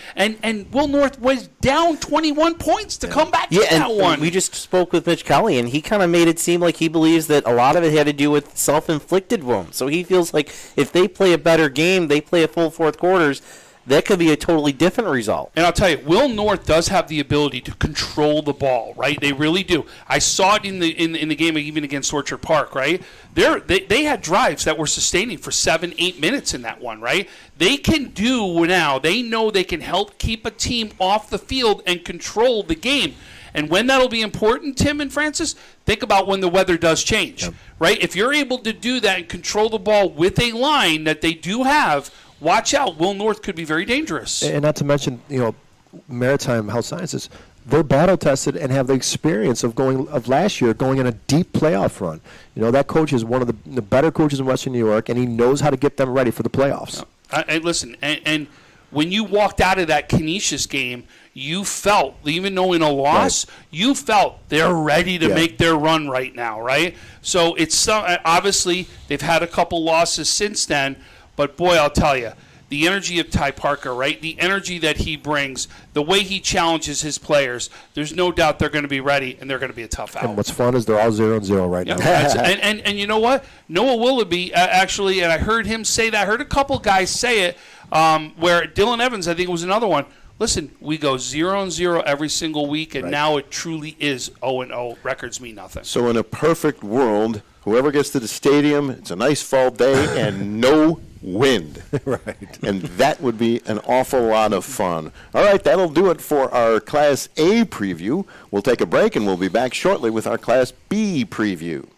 and Will North was down 21 points to come back to that one. We just spoke with Mitch Kelly, and he kind of made it seem like he believes that a lot of it had to do with self-inflicted wounds. So he feels like if they play a better game, they play a full fourth quarters, that could be a totally different result. And I'll tell you, Will North does have the ability to control the ball, right? They really do. I saw it in the game even against Orchard Park, right? They had drives that were sustaining for 7-8 minutes in that one, right? They can do now. They know they can help keep a team off the field and control the game. And when that'll be important, Tim and Francis, think about when the weather does change, right? If you're able to do that and control the ball with a line that they do have, watch out. Will North could be very dangerous. And not to mention, Maritime Health Sciences, they're battle tested and have the experience of last year going in a deep playoff run. That coach is one of the better coaches in Western New York, and he knows how to get them ready for the playoffs. And listen, and when you walked out of that Canisius game, you felt, even though in a loss, you felt they're ready to make their run right now, right? So it's obviously they've had a couple losses since then, but boy, I'll tell you, the energy of Ty Parker, right? The energy that he brings, the way he challenges his players, there's no doubt they're going to be ready and they're going to be a tough out. And what's fun is they're all 0-0 right now. And you know what? Noah Willoughby, actually, and I heard him say that. I heard a couple guys say it, where Dylan Evans, I think, was another one. Listen, we go 0-0 every single week, and now it truly is 0-0. Records mean nothing. So in a perfect world, whoever gets to the stadium, it's a nice fall day and no wind. Right. And that would be an awful lot of fun. All right, that'll do it for our Class A preview. We'll take a break, and we'll be back shortly with our Class B preview.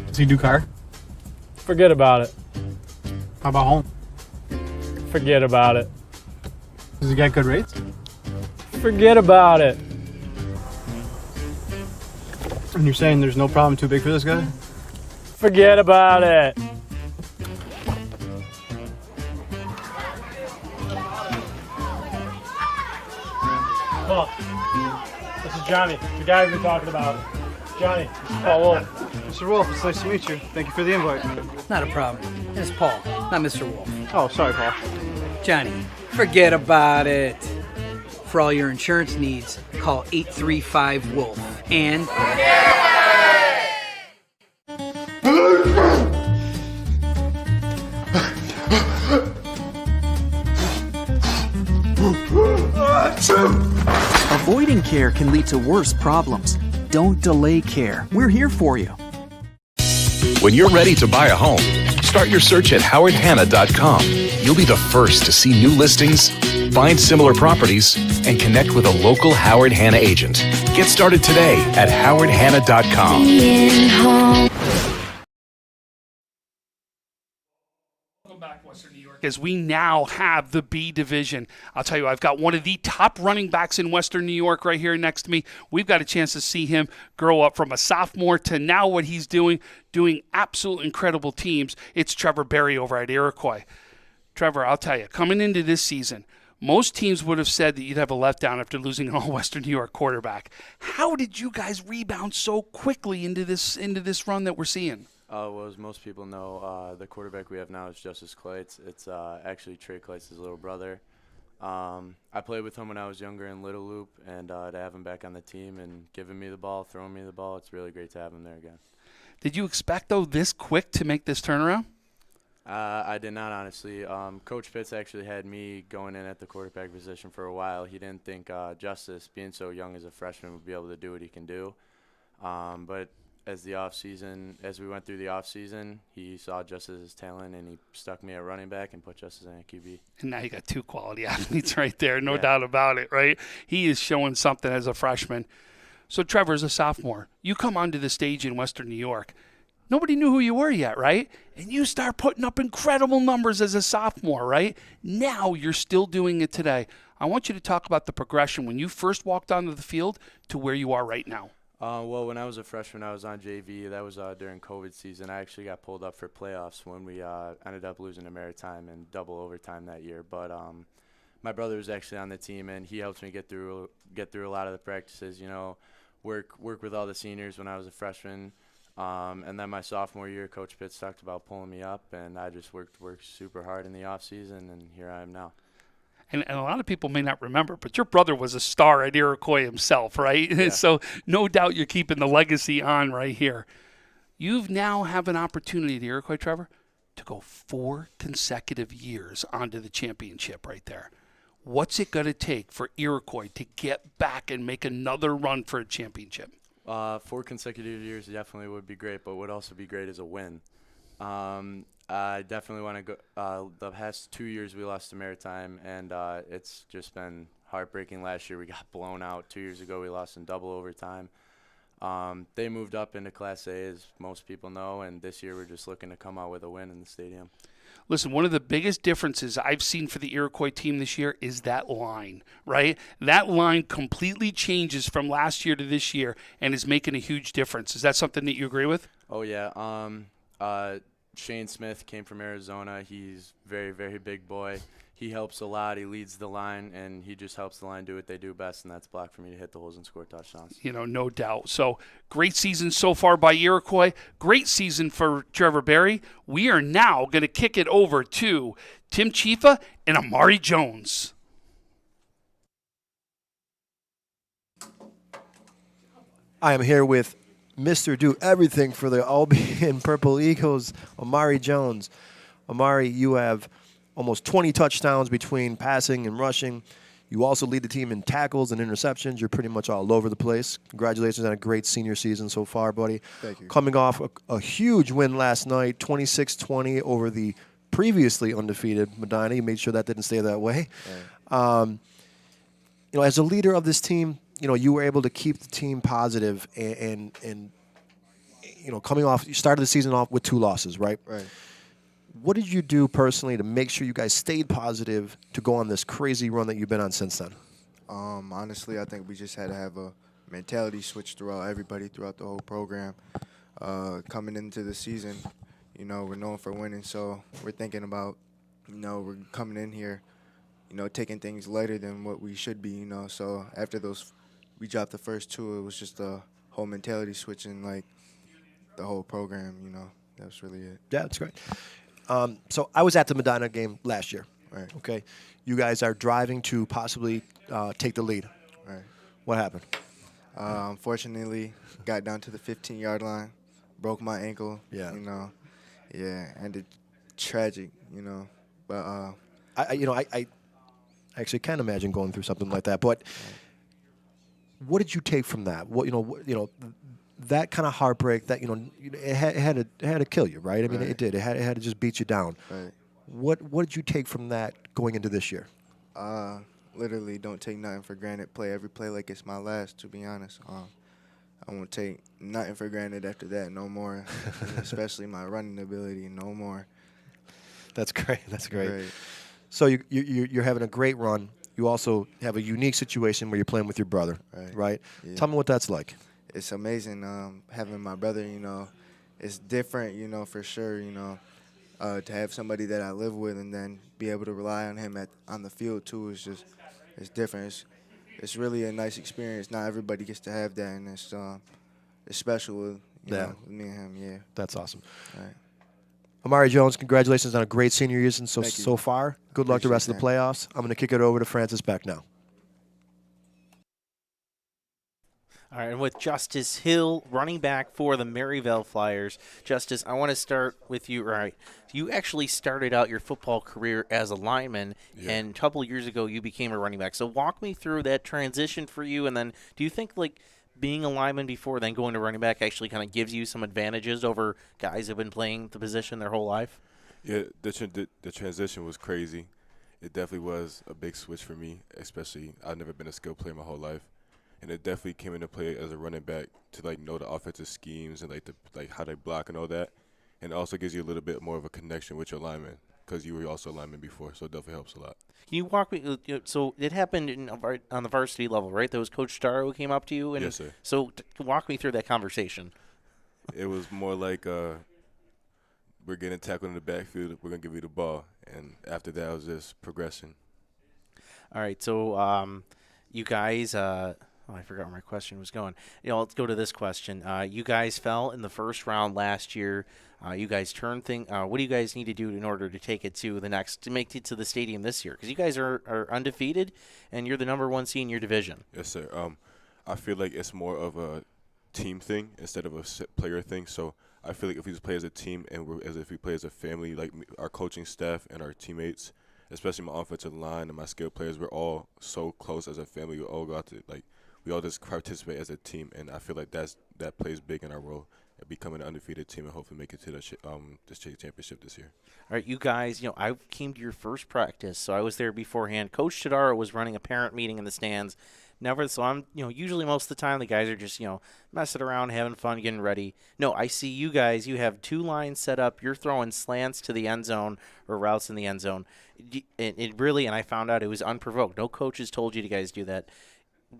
Does he do car? Forget about it. How about home? Forget about it. Does he get good rates? Forget about it. And you're saying there's no problem too big for this guy? Forget about it. Paul, this is Johnny, the guy we've been talking about. Johnny, Paul Wolf. Mr. Wolf, it's nice to meet you. Thank you for the invite. Not a problem. It's Paul, not Mr. Wolf. Oh, sorry, Paul. Johnny, forget about it. For all your insurance needs, call 835-WOLF and... Avoiding care can lead to worse problems. Don't delay care. We're here for you. When you're ready to buy a home, start your search at howardhanna.com. You'll be the first to see new listings, find similar properties, and connect with a local Howard Hanna agent. Get started today at howardhanna.com. As we now have the B division. I'll tell you, I've got one of the top running backs in Western New York right here next to me. We've got a chance to see him grow up from a sophomore to now what he's doing absolute incredible teams. It's Trevor Berry over at Iroquois. Trevor, I'll tell you, coming into this season, most teams would have said that you'd have a letdown after losing an all-Western New York quarterback. How did you guys rebound so quickly into this run that we're seeing? Well, as most people know, the quarterback we have now is Justice Kleitz. It's actually Trey Kleitz's little brother. I played with him when I was younger in Little Loop, and to have him back on the team and giving me the ball, throwing me the ball, it's really great to have him there again. Did you expect, though, this quick to make this turnaround? I did not, honestly. Coach Pitts actually had me going in at the quarterback position for a while. He didn't think Justice, being so young as a freshman, would be able to do what he can do. But as we went through the off season, he saw Justice's talent and he stuck me at running back and put Justice in at QB. And now you got two quality athletes right there, no doubt about it, right? He is showing something as a freshman. So Trevor's a sophomore. You come onto the stage in Western New York. Nobody knew who you were yet, right? And you start putting up incredible numbers as a sophomore, right? Now you're still doing it today. I want you to talk about the progression when you first walked onto the field to where you are right now. Well, when I was a freshman, I was on JV. That was during COVID season. I actually got pulled up for playoffs when we ended up losing to Maritime in double overtime that year. But my brother was actually on the team, and he helped me get through a lot of the practices. You know, work with all the seniors when I was a freshman. And then my sophomore year, Coach Pitts talked about pulling me up, and I just worked super hard in the off season, and here I am now. And a lot of people may not remember, but your brother was a star at Iroquois himself, right? Yeah. So no doubt you're keeping the legacy on right here. You now have an opportunity at Iroquois, Trevor, to go 4 consecutive years onto the championship right there. What's it going to take for Iroquois to get back and make another run for a championship? 4 consecutive years definitely would be great, but would also be great as a win. I definitely want to go. The past 2 years we lost to Maritime, and it's just been heartbreaking. Last year we got blown out. 2 years ago we lost in double overtime. They moved up into Class A, as most people know, and this year we're just looking to come out with a win in the stadium. Listen, one of the biggest differences I've seen for the Iroquois team this year is that line, right? That line completely changes from last year to this year and is making a huge difference. Is that something that you agree with? Oh, yeah. Shane Smith came from Arizona. He's very, very big boy. He helps a lot. He leads the line, and he just helps the line do what they do best, and that's block for me to hit the holes and score touchdowns. No doubt. So great season so far by Iroquois. Great season for Trevor Berry. We are now going to kick it over to Tim Chifa and Amari Jones. I am here with Mr. Do Everything for the Albion Purple Eagles, Amari Jones. Amari, you have almost 20 touchdowns between passing and rushing. You also lead the team in tackles and interceptions. You're pretty much all over the place. Congratulations on a great senior season so far, buddy. Thank you. Coming off a huge win last night, 26-20 over the previously undefeated Medina. You made sure that didn't stay that way. Right. As a leader of this team, you were able to keep the team positive and coming off, you started the season off with 2 losses, right? Right. What did you do personally to make sure you guys stayed positive to go on this crazy run that you've been on since then? Honestly, I think we just had to have a mentality switch throughout the whole program. Coming into the season, we're known for winning, so we're thinking about, we're coming in here, taking things lighter than what we should be, So after we dropped the first 2, it was just a whole mentality switch in, the whole program, That was really it. Yeah, that's great. So I was at the Medina game last year. Right. Okay. You guys are driving to possibly take the lead. Right. What happened? Unfortunately, got down to the 15-yard line, broke my ankle. Yeah. And it's tragic, But I actually can't imagine going through something like that. But what did you take from that? That kind of heartbreak, that it had to kill you, right? I mean, Right. it did. It had to just beat you down. Right. What did you take from that going into this year? Literally, don't take nothing for granted. Play every play like it's my last. To be honest, I won't take nothing for granted after that. No more, especially my running ability. No more. That's great. That's great. Right. So you're having a great run. You also have a unique situation where you're playing with your brother, right? Yeah. Tell me what that's like. It's amazing having my brother, it's different, for sure, to have somebody that I live with and then be able to rely on him on the field too is just, it's different. It's really a nice experience. Not everybody gets to have that, and it's special with, with me and him, yeah. That's awesome. All right. Amari Jones, congratulations on a great senior season Thank you. so far. Good luck the rest of the playoffs. I'm going to kick it over to Francis Beck now. All right, and with Justice Hill, running back for the Maryville Flyers. Justice, I want to start with you. Right, you actually started out your football career as a lineman, and a couple of years ago you became a running back. So walk me through that transition for you, and then do you think being a lineman before then going to running back actually kind of gives you some advantages over guys who've been playing the position their whole life? Yeah, the transition was crazy. It definitely was a big switch for me, especially I've never been a skill player my whole life. And it definitely came into play as a running back to know the offensive schemes and how they block and all that, and it also gives you a little bit more of a connection with your lineman because you were also a lineman before, so it definitely helps a lot. Can you walk me? So it happened on the varsity level, right? That was Coach Starr who came up to you, and yes, sir. So walk me through that conversation. It was more like we're getting tackled in the backfield, we're gonna give you the ball, and after that it was just progression. All right, so you guys. I forgot where my question was going. Let's go to this question. You guys fell in the first round last year. You guys turned what do you guys need to do in order to take it to make it to the stadium this year? Because you guys are undefeated, and you're the #1 seed in your division. Yes, sir. I feel like it's more of a team thing instead of a player thing. So I feel like if we just play as a team and if we play as a family, like our coaching staff and our teammates, especially my offensive line and my skilled players, we're all so close as a family. We all got to we all just participate as a team, and I feel like that plays big in our role, becoming an undefeated team and hopefully make it to the state championship this year. All right, you guys, I came to your first practice, so I was there beforehand. Coach Chidara was running a parent meeting in the stands. So I'm, usually most of the time the guys are just, messing around, having fun, getting ready. No, I see you guys, you have 2 lines set up. You're throwing slants to the end zone or routes in the end zone. It really, and I found out it was unprovoked. No coaches told you guys do that.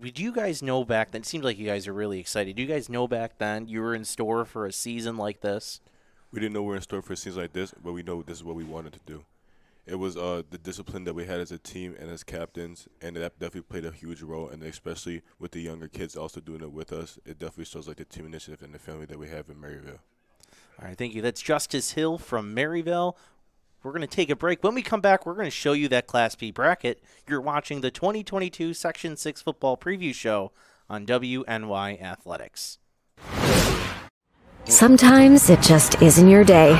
Did you guys know back then? It seems like you guys are really excited. Do you guys know back then you were in store for a season like this? We didn't know we were in store for a season like this, but we know this is what we wanted to do. It was the discipline that we had as a team and as captains, and that definitely played a huge role, and especially with the younger kids also doing it with us, it definitely shows like the team initiative and the family that we have in Maryville. All right, thank you. That's Justice Hill from Maryville. We're going to take a break. When we come back, we're going to show you that Class B bracket. You're watching the 2022 Section 6 Football Preview Show on WNY Athletics. Sometimes it just isn't your day.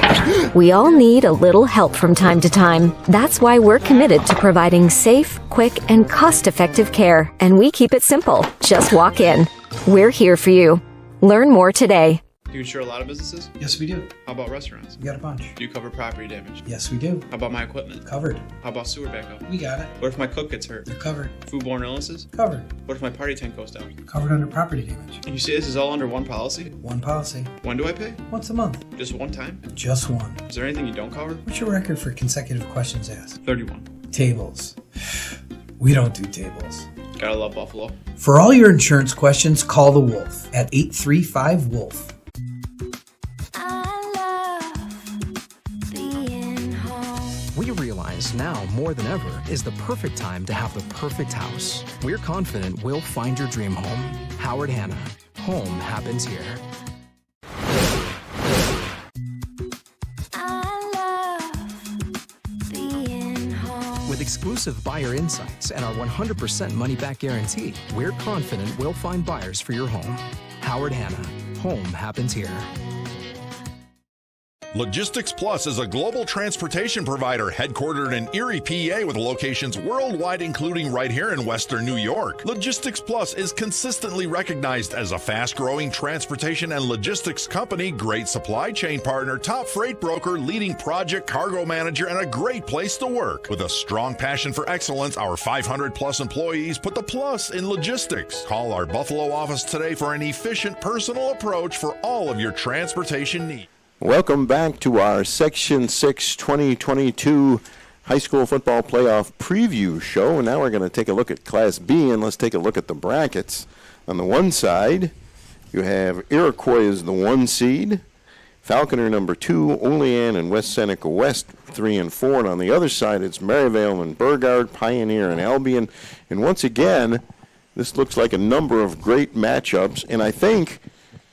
We all need a little help from time to time. That's why we're committed to providing safe, quick, and cost-effective care. And we keep it simple. Just walk in. We're here for you. Learn more today. Do you insure a lot of businesses? Yes, we do. How about restaurants? We got a bunch. Do you cover property damage? Yes, we do. How about my equipment? Covered. How about sewer backup? We got it. What if my cook gets hurt? They're covered. Foodborne illnesses? Covered. What if my party tent goes down? Covered under property damage. And you say this is all under one policy? One policy. When do I pay? Once a month. Just one time? Just one. Is there anything you don't cover? What's your record for consecutive questions asked? 31. Tables. We don't do tables. Gotta love Buffalo. For all your insurance questions, call the Wolf at 835-WOLF. We realize now more than ever is the perfect time to have the perfect house. We're confident we'll find your dream home. Howard Hanna. Home happens here. With exclusive buyer insights and our 100% money-back guarantee, we're confident we'll find buyers for your home. Howard Hanna. Home happens here. Logistics Plus is a global transportation provider headquartered in Erie, PA with locations worldwide, including right here in Western New York. Logistics Plus is consistently recognized as a fast-growing transportation and logistics company, great supply chain partner, top freight broker, leading project cargo manager, and a great place to work. With a strong passion for excellence, our 500-plus employees put the plus in logistics. Call our Buffalo office today for an efficient, personal approach for all of your transportation needs. Welcome back to our Section 6 2022 High School Football Playoff Preview Show. And now we're going to take a look at Class B, and let's take a look at the brackets. On the one side, you have Iroquois as the 1 seed, Falconer number 2, Olean and West Seneca West 3 and 4. And on the other side, it's Maryvale and Burgard, Pioneer and Albion. And once again, this looks like a number of great matchups, and I think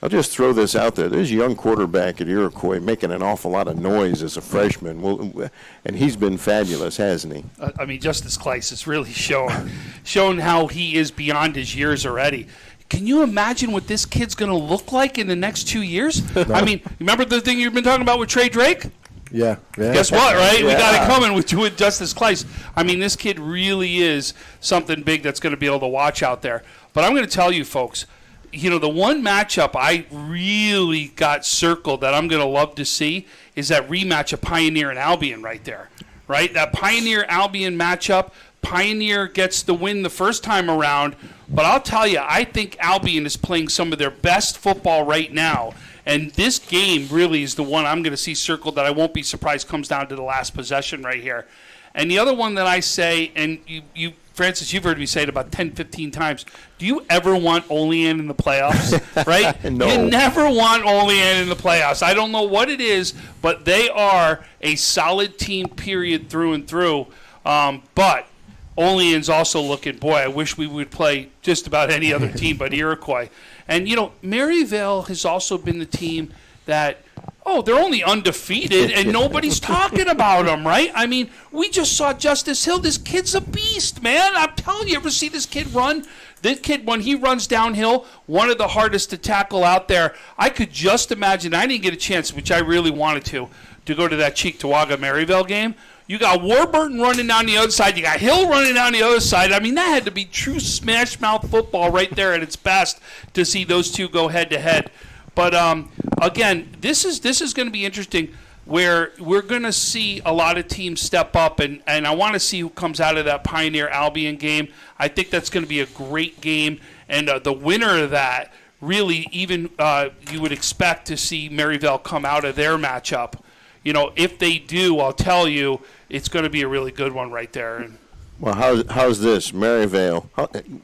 I'll just throw this out there. There's a young quarterback at Iroquois making an awful lot of noise as a freshman, and he's been fabulous, hasn't he? I mean, Justice Kleiss has really shown how he is beyond his years already. Can you imagine what this kid's going to look like in the next 2 years? I mean, remember the thing you've been talking about with Trey Drake? Yeah. Guess what, right? Yeah. We got it coming with Justice Kleiss. I mean, this kid really is something big that's going to be able to watch out there. But I'm going to tell you, folks, the one matchup I really got circled that I'm going to love to see is that rematch of Pioneer and Albion right there, right? That Pioneer-Albion matchup, Pioneer gets the win the first time around, but I'll tell you, I think Albion is playing some of their best football right now, and this game really is the one I'm going to see circled that I won't be surprised comes down to the last possession right here. And the other one that I say, and you Francis, you've heard me say it about 10, 15 times. Do you ever want Olean in the playoffs, right? No. You never want Olean in the playoffs. I don't know what it is, but they are a solid team, period, through and through. But Olean's also looking, boy, I wish we would play just about any other team but Iroquois. And, Maryville has also been the team that, they're only undefeated and nobody's talking about them, right? I mean, we just saw Justice Hill. This kid's a beast, man. I'm telling you, ever see this kid run This kid, when he runs downhill, one of the hardest to tackle out there. I could just imagine. I didn't get a chance, which I really wanted to go to that Cheektowaga Maryville game. You got Warburton running down the other side. You got Hill running down the other side. I mean, that had to be true smash-mouth football right there at its best to see those two go head-to-head. But, again, this is going to be interesting, where we're going to see a lot of teams step up, and I want to see who comes out of that Pioneer Albion game. I think that's going to be a great game, and the winner of that, really, even you would expect to see Maryville come out of their matchup. You know, if they do, I'll tell you, it's going to be a really good one right there. And Well, how's this, Maryvale?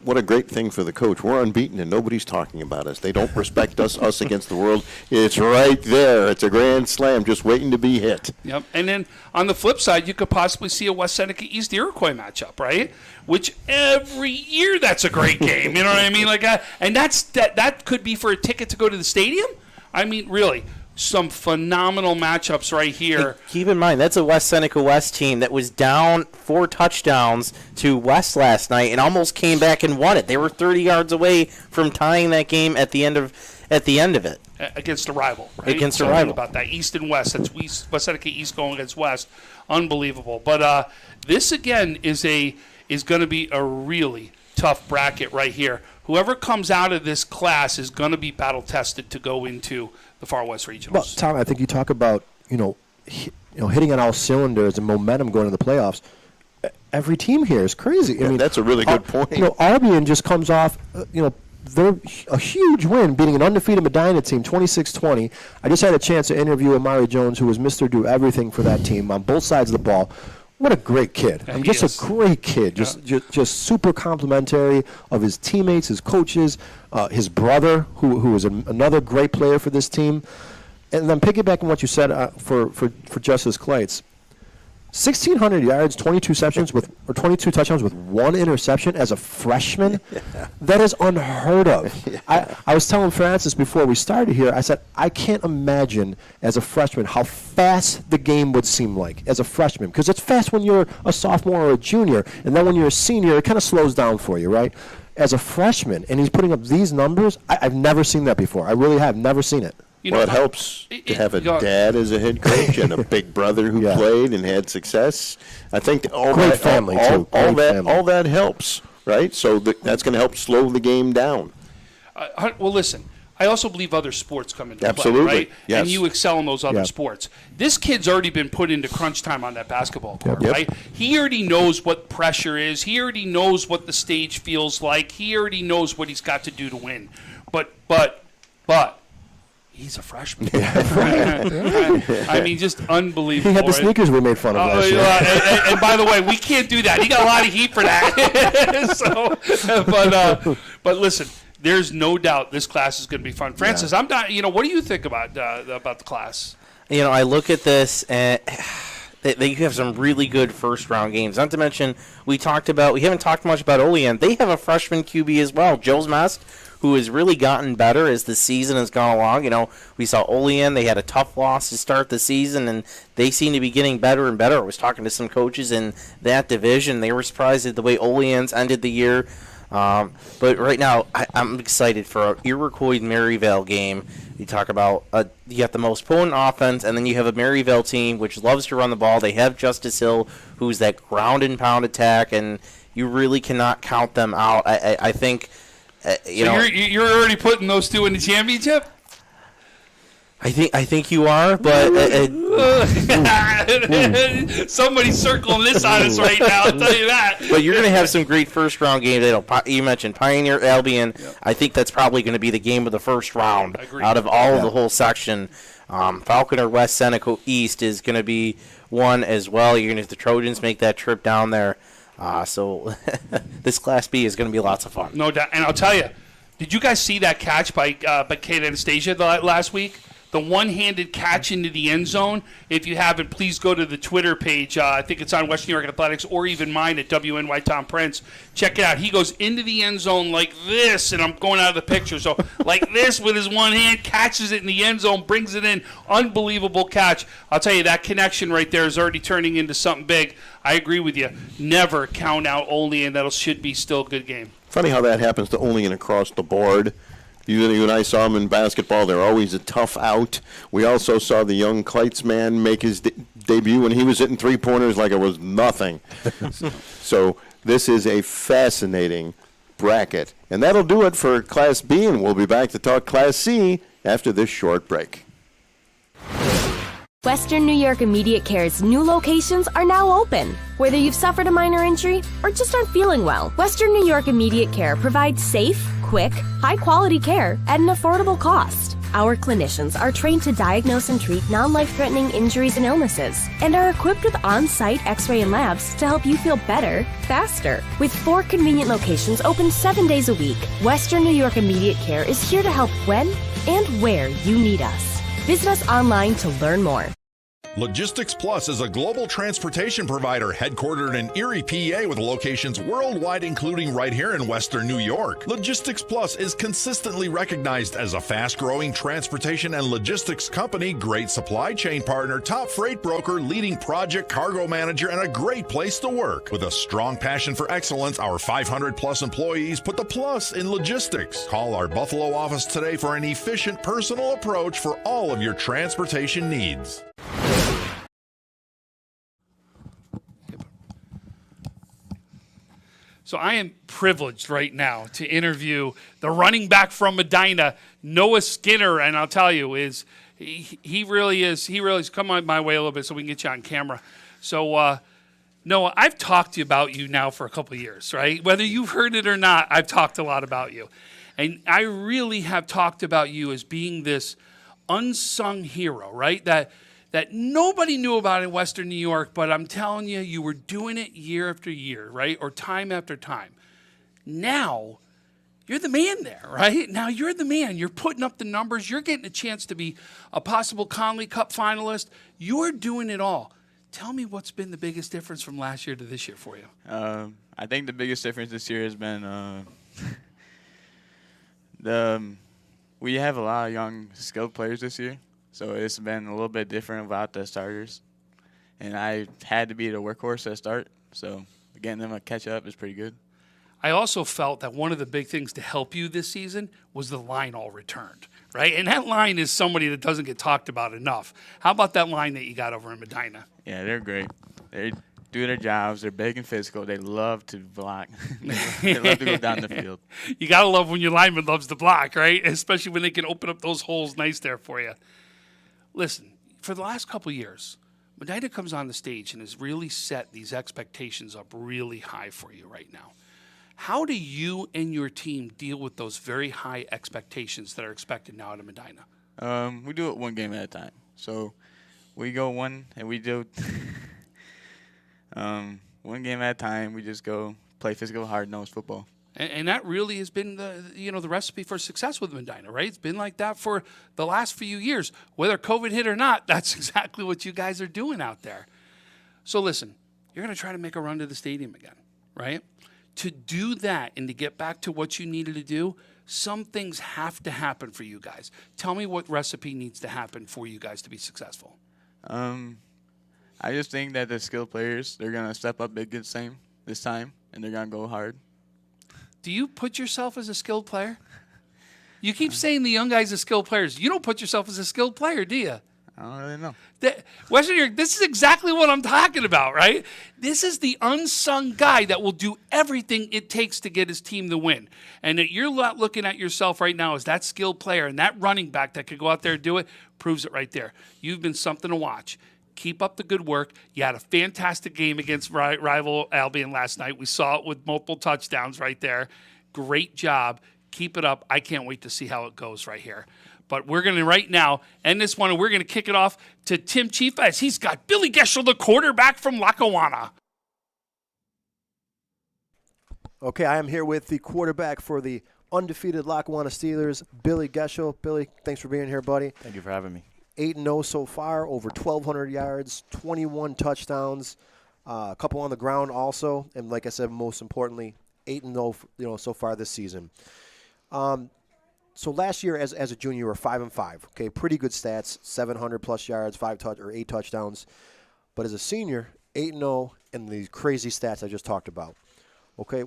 What a great thing for the coach. We're unbeaten and nobody's talking about us. They don't respect us against the world. It's right there. It's a grand slam just waiting to be hit. Yep. And then on the flip side, you could possibly see a West Seneca East Iroquois matchup, right? Which every year that's a great game. You know what I mean? And that could be for a ticket to go to the stadium. I mean, really. Some phenomenal matchups right here. Keep in mind, that's a West Seneca West team that was down 4 touchdowns to West last night and almost came back and won it. They were 30 yards away from tying that game at the end of it. Against a rival, right? Against a rival. About that, East and West. That's West Seneca East going against West. Unbelievable. But this, again, is going to be a really tough bracket right here. Whoever comes out of this class is going to be battle-tested to go into the Far West Regionals. Well, Tom, I think you talk about hitting on all cylinders and momentum going into the playoffs. Every team here is crazy. I mean, that's a really good point. Albion just comes off, they're a huge win, beating an undefeated Medina team, 26-20. I just had a chance to interview Amari Jones, who was Mr. Do Everything for that team on both sides of the ball. What a great kid. Yeah, I'm just a great kid. Just super complimentary of his teammates, his coaches, his brother, who is another great player for this team. And then piggybacking on what you said for Justice Kleitz, 1,600 yards, 22 touchdowns with 1 interception as a freshman. That is unheard of. I was telling Francis before we started here, I said, I can't imagine as a freshman how fast the game would seem like as a freshman, because it's fast when you're a sophomore or a junior, and then when you're a senior, it kind of slows down for you, right? As a freshman, and he's putting up these numbers, I've never seen that before. I really have never seen it. It helps to have a dad as a head coach and a big brother who played and had success. I think all that helps, right? So that's going to help slow the game down. Well, listen, I also believe other sports come into Absolutely. play, right? Yes. And you excel in those other sports. This kid's already been put into crunch time on that basketball court, right? He already knows what pressure is. He already knows what the stage feels like. He already knows what he's got to do to win. But he's a freshman. I mean, just unbelievable. He had the sneakers we made fun of last year. And by the way, we can't do that. He got a lot of heat for that. But listen, there's no doubt this class is going to be fun. Francis, I'm not. What do you think about the class? I look at this and they have some really good first-round games. Not to mention, we haven't talked much about Olean. They have a freshman QB as well, Joe's Mast, who has really gotten better as the season has gone along. We saw Olean. They had a tough loss to start the season, and they seem to be getting better and better. I was talking to some coaches in that division. They were surprised at the way Olean's ended the year. But right now, I'm excited for an Iroquois-Maryvale game. You talk about you got the most potent offense, and then you have a Maryvale team which loves to run the ball. They have Justice Hill, who's that ground and pound attack, and you really cannot count them out. I think. You're already putting those two in the championship? I think you are, but somebody's circling this on us right now. I'll tell you that. But you're going to have some great first-round games. You mentioned Pioneer Albion. Yep. I think that's probably going to be the game of the first round out of all of the whole section. Falconer West Seneca East is going to be one as well. You're going to have the Trojans make that trip down there. So this Class B is going to be lots of fun. No doubt. And I'll tell you, did you guys see that catch by Kate Anastasia last week? The one-handed catch into the end zone. If you haven't, please go to the Twitter page. I think it's on West New York Athletics or even mine at WNY Tom Prince. Check it out. He goes into the end zone like this, and I'm going out of the picture. So like this with his one hand, catches it in the end zone, brings it in. Unbelievable catch. I'll tell you, that connection right there is already turning into something big. I agree with you. Never count out Olean. That should be still a good game. Funny how that happens to only an across the board. You and I saw him in basketball. They're always a tough out. We also saw the young Kleitzman make his debut when he was hitting three-pointers like it was nothing. So this is a fascinating bracket. And that'll do it for Class B, and we'll be back to talk Class C after this short break. Western New York Immediate Care's new locations are now open. Whether you've suffered a minor injury or just aren't feeling well, Western New York Immediate Care provides safe, quick, high-quality care at an affordable cost. Our clinicians are trained to diagnose and treat non-life-threatening injuries and illnesses and are equipped with on-site x-ray and labs to help you feel better, faster. With 4 convenient locations open 7 days a week, Western New York Immediate Care is here to help when and where you need us. Visit us online to learn more. Logistics Plus is a global transportation provider headquartered in Erie, PA with locations worldwide, including right here in Western New York. Logistics Plus is consistently recognized as a fast-growing transportation and logistics company, great supply chain partner, top freight broker, leading project cargo manager, and a great place to work. With a strong passion for excellence, our 500-plus employees put the plus in logistics. Call our Buffalo office today for an efficient, personal approach for all of your transportation needs. So I am privileged right now to interview the running back from Medina, Noah Skinner, and I'll tell you, he really is come my way a little bit so we can get you on camera. So Noah, I've talked to you about you now for a couple of years, right? Whether you've heard it or not, I've talked a lot about you. And I really have talked about you as being this unsung hero, right? That nobody knew about in Western New York, but I'm telling you, you were doing it year after year, right? Or time after time. Now, you're the man there, right? Now you're the man. You're putting up the numbers. You're getting a chance to be a possible Conley Cup finalist. You're doing it all. Tell me what's been the biggest difference from last year to this year for you. I think the biggest difference this year has been we have a lot of young, skilled players this year. So it's been a little bit different without the starters. And I had to be the workhorse at start. So getting them to catch up is pretty good. I also felt that one of the big things to help you this season was the line all returned, right? And that line is somebody that doesn't get talked about enough. How about that line that you got over in Medina? Yeah, they're great. They do their jobs. They're big and physical. They love to block. They love to go down the field. You got to love when your lineman loves to block, right? Especially when they can open up those holes nice there for you. Listen, for the last couple of years, Medina comes on the stage and has really set these expectations up really high for you right now. How do you and your team deal with those very high expectations that are expected now out of Medina? We do it one game at a time. So we go one, and we do one game at a time. We just go play physical, hard-nosed football. And that really has been the recipe for success with Medina, right? It's been like that for the last few years. Whether COVID hit or not, that's exactly what you guys are doing out there. So listen, you're going to try to make a run to the stadium again, right? To do that and to get back to what you needed to do, some things have to happen for you guys. Tell me what recipe needs to happen for you guys to be successful. I just think that the skilled players, they're going to step up big this time, and they're going to go hard. Do you put yourself as a skilled player? You keep saying the young guys are skilled players. You don't put yourself as a skilled player, do you? I don't really know. Western New York, this is exactly what I'm talking about, right? This is the unsung guy that will do everything it takes to get his team to win. And that you're not looking at yourself right now as that skilled player, and that running back that could go out there and do it proves it right there. You've been something to watch. Keep up the good work. You had a fantastic game against rival Albion last night. We saw it with multiple touchdowns right there. Great job. Keep it up. I can't wait to see how it goes right here. But we're going to right now end this one, and we're going to kick it off to Tim Chief as he's got Billy Geschel, the quarterback from Lackawanna. Okay, I am here with the quarterback for the undefeated Lackawanna Steelers, Billy Geschel. Billy, thanks for being here, buddy. Thank you for having me. 8-0 so far, over 1,200 yards, 21 touchdowns, a couple on the ground also, and like I said, most importantly, 8-0 so far this season. So last year as a junior, you were 5-5. Okay, pretty good stats, 700+ yards, 8 touchdowns. But as a senior, 8-0, and these crazy stats I just talked about. Okay,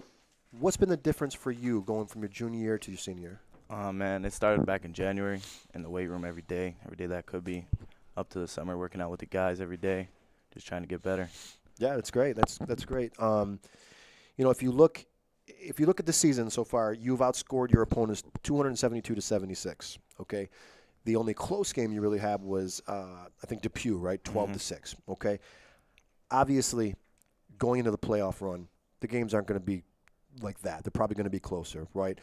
What's been the difference for you going from your junior year to your senior year? Man, it started back in January in the weight room every day that could be, up to the summer, working out with the guys every day, just trying to get better. Yeah, that's great. That's great. If you look at the season so far, you've outscored your opponents 272 to 76. Okay, the only close game you really had was I think Depew, right, 12 to 6. Okay, obviously, going into the playoff run, the games aren't going to be like that. They're probably going to be closer, right?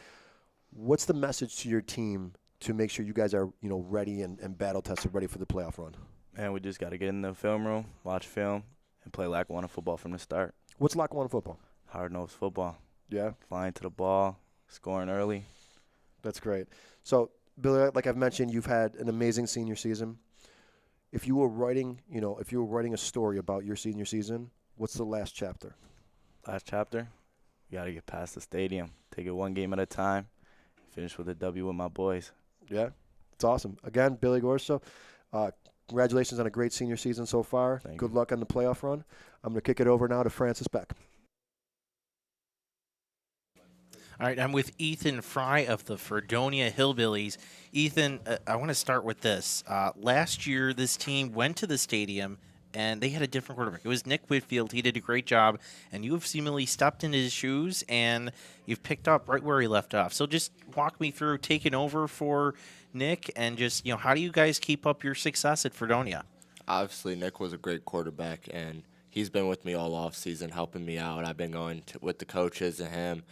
What's the message to your team to make sure you guys are, ready and battle tested, ready for the playoff run? Man, we just got to get in the film room, watch film, and play Lackawanna football from the start. What's Lackawanna football? Hard-nosed football. Yeah. Flying to the ball, scoring early. That's great. So, Billy, like I've mentioned, you've had an amazing senior season. If you were writing, a story about your senior season, what's the last chapter? Last chapter? You got to get past the stadium. Take it one game at a time. Finish with a W with my boys. Yeah, it's awesome. Again, Billy Gorso, congratulations on a great senior season so far. Good luck on the playoff run. I'm going to kick it over now to Francis Beck. All right, I'm with Ethan Fry of the Fredonia Hillbillies. Ethan, I want to start with this. Last year, this team went to the stadium, and they had a different quarterback. It was Nick Whitfield. He did a great job, and you have seemingly stepped in his shoes, and you've picked up right where he left off. So just walk me through taking over for Nick, and just, how do you guys keep up your success at Fredonia? Obviously, Nick was a great quarterback, and he's been with me all off season, helping me out. I've been going with the coaches and him,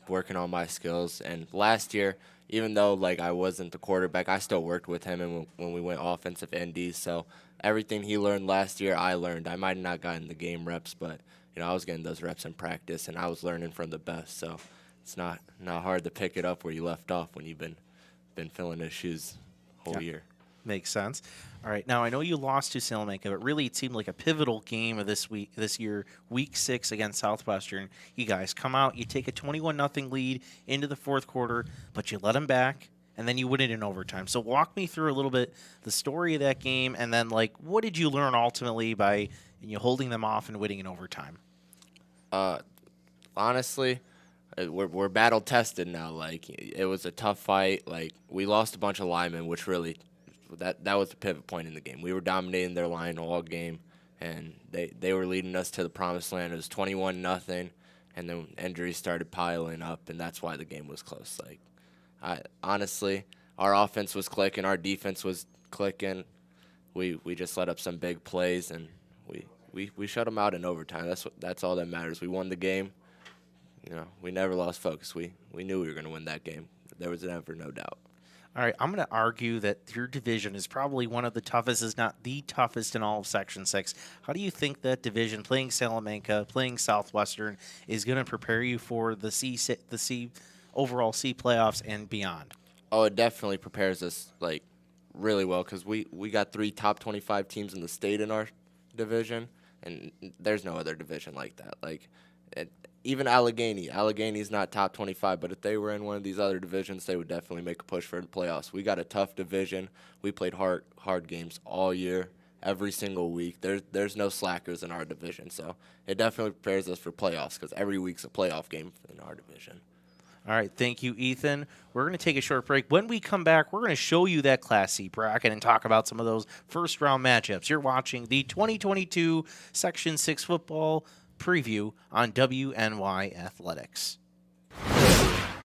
working on my skills. And last year, even though I wasn't the quarterback, I still worked with him and when we went offensive NDs. So everything he learned last year, I learned. I might have not gotten the game reps, but I was getting those reps in practice, and I was learning from the best. So it's not hard to pick it up where you left off when you've been filling his shoes whole year. Makes sense. All right. Now, I know you lost to Salamanca, but really it seemed like a pivotal game of this year, Week 6 against Southwestern. You guys come out, you take a 21-0 lead into the fourth quarter, but you let them back, and then you win it in overtime. So walk me through a little bit the story of that game, and then, what did you learn ultimately by holding them off and winning in overtime? Honestly, we're battle tested now. It was a tough fight. We lost a bunch of linemen, which really that was the pivot point in the game. We were dominating their line all game, and they were leading us to the promised land. It was 21-0, and then injuries started piling up, and that's why the game was close. Honestly, our offense was clicking, our defense was clicking. We just let up some big plays, and we shut them out in overtime. That's all that matters. We won the game. We never lost focus. We knew we were going to win that game. There was never no doubt. All right, I'm going to argue that your division is probably one of the toughest, is not the toughest in all of Section 6. How do you think that division, playing Salamanca, playing Southwestern, is going to prepare you for the overall C playoffs and beyond? Oh, it definitely prepares us really well, because we got 3 top 25 teams in the state in our division, and there's no other division like that. Even Allegheny's not top 25, but if they were in one of these other divisions, they would definitely make a push for the playoffs. We got a tough division. We played hard games all year, every single week. There's no slackers in our division, so it definitely prepares us for playoffs, because every week's a playoff game in our division. All right, thank you, Ethan. We're going to take a short break. When we come back, we're going to show you that Class C bracket and talk about some of those first-round matchups. You're watching the 2022 Section 6 football preview on WNY Athletics.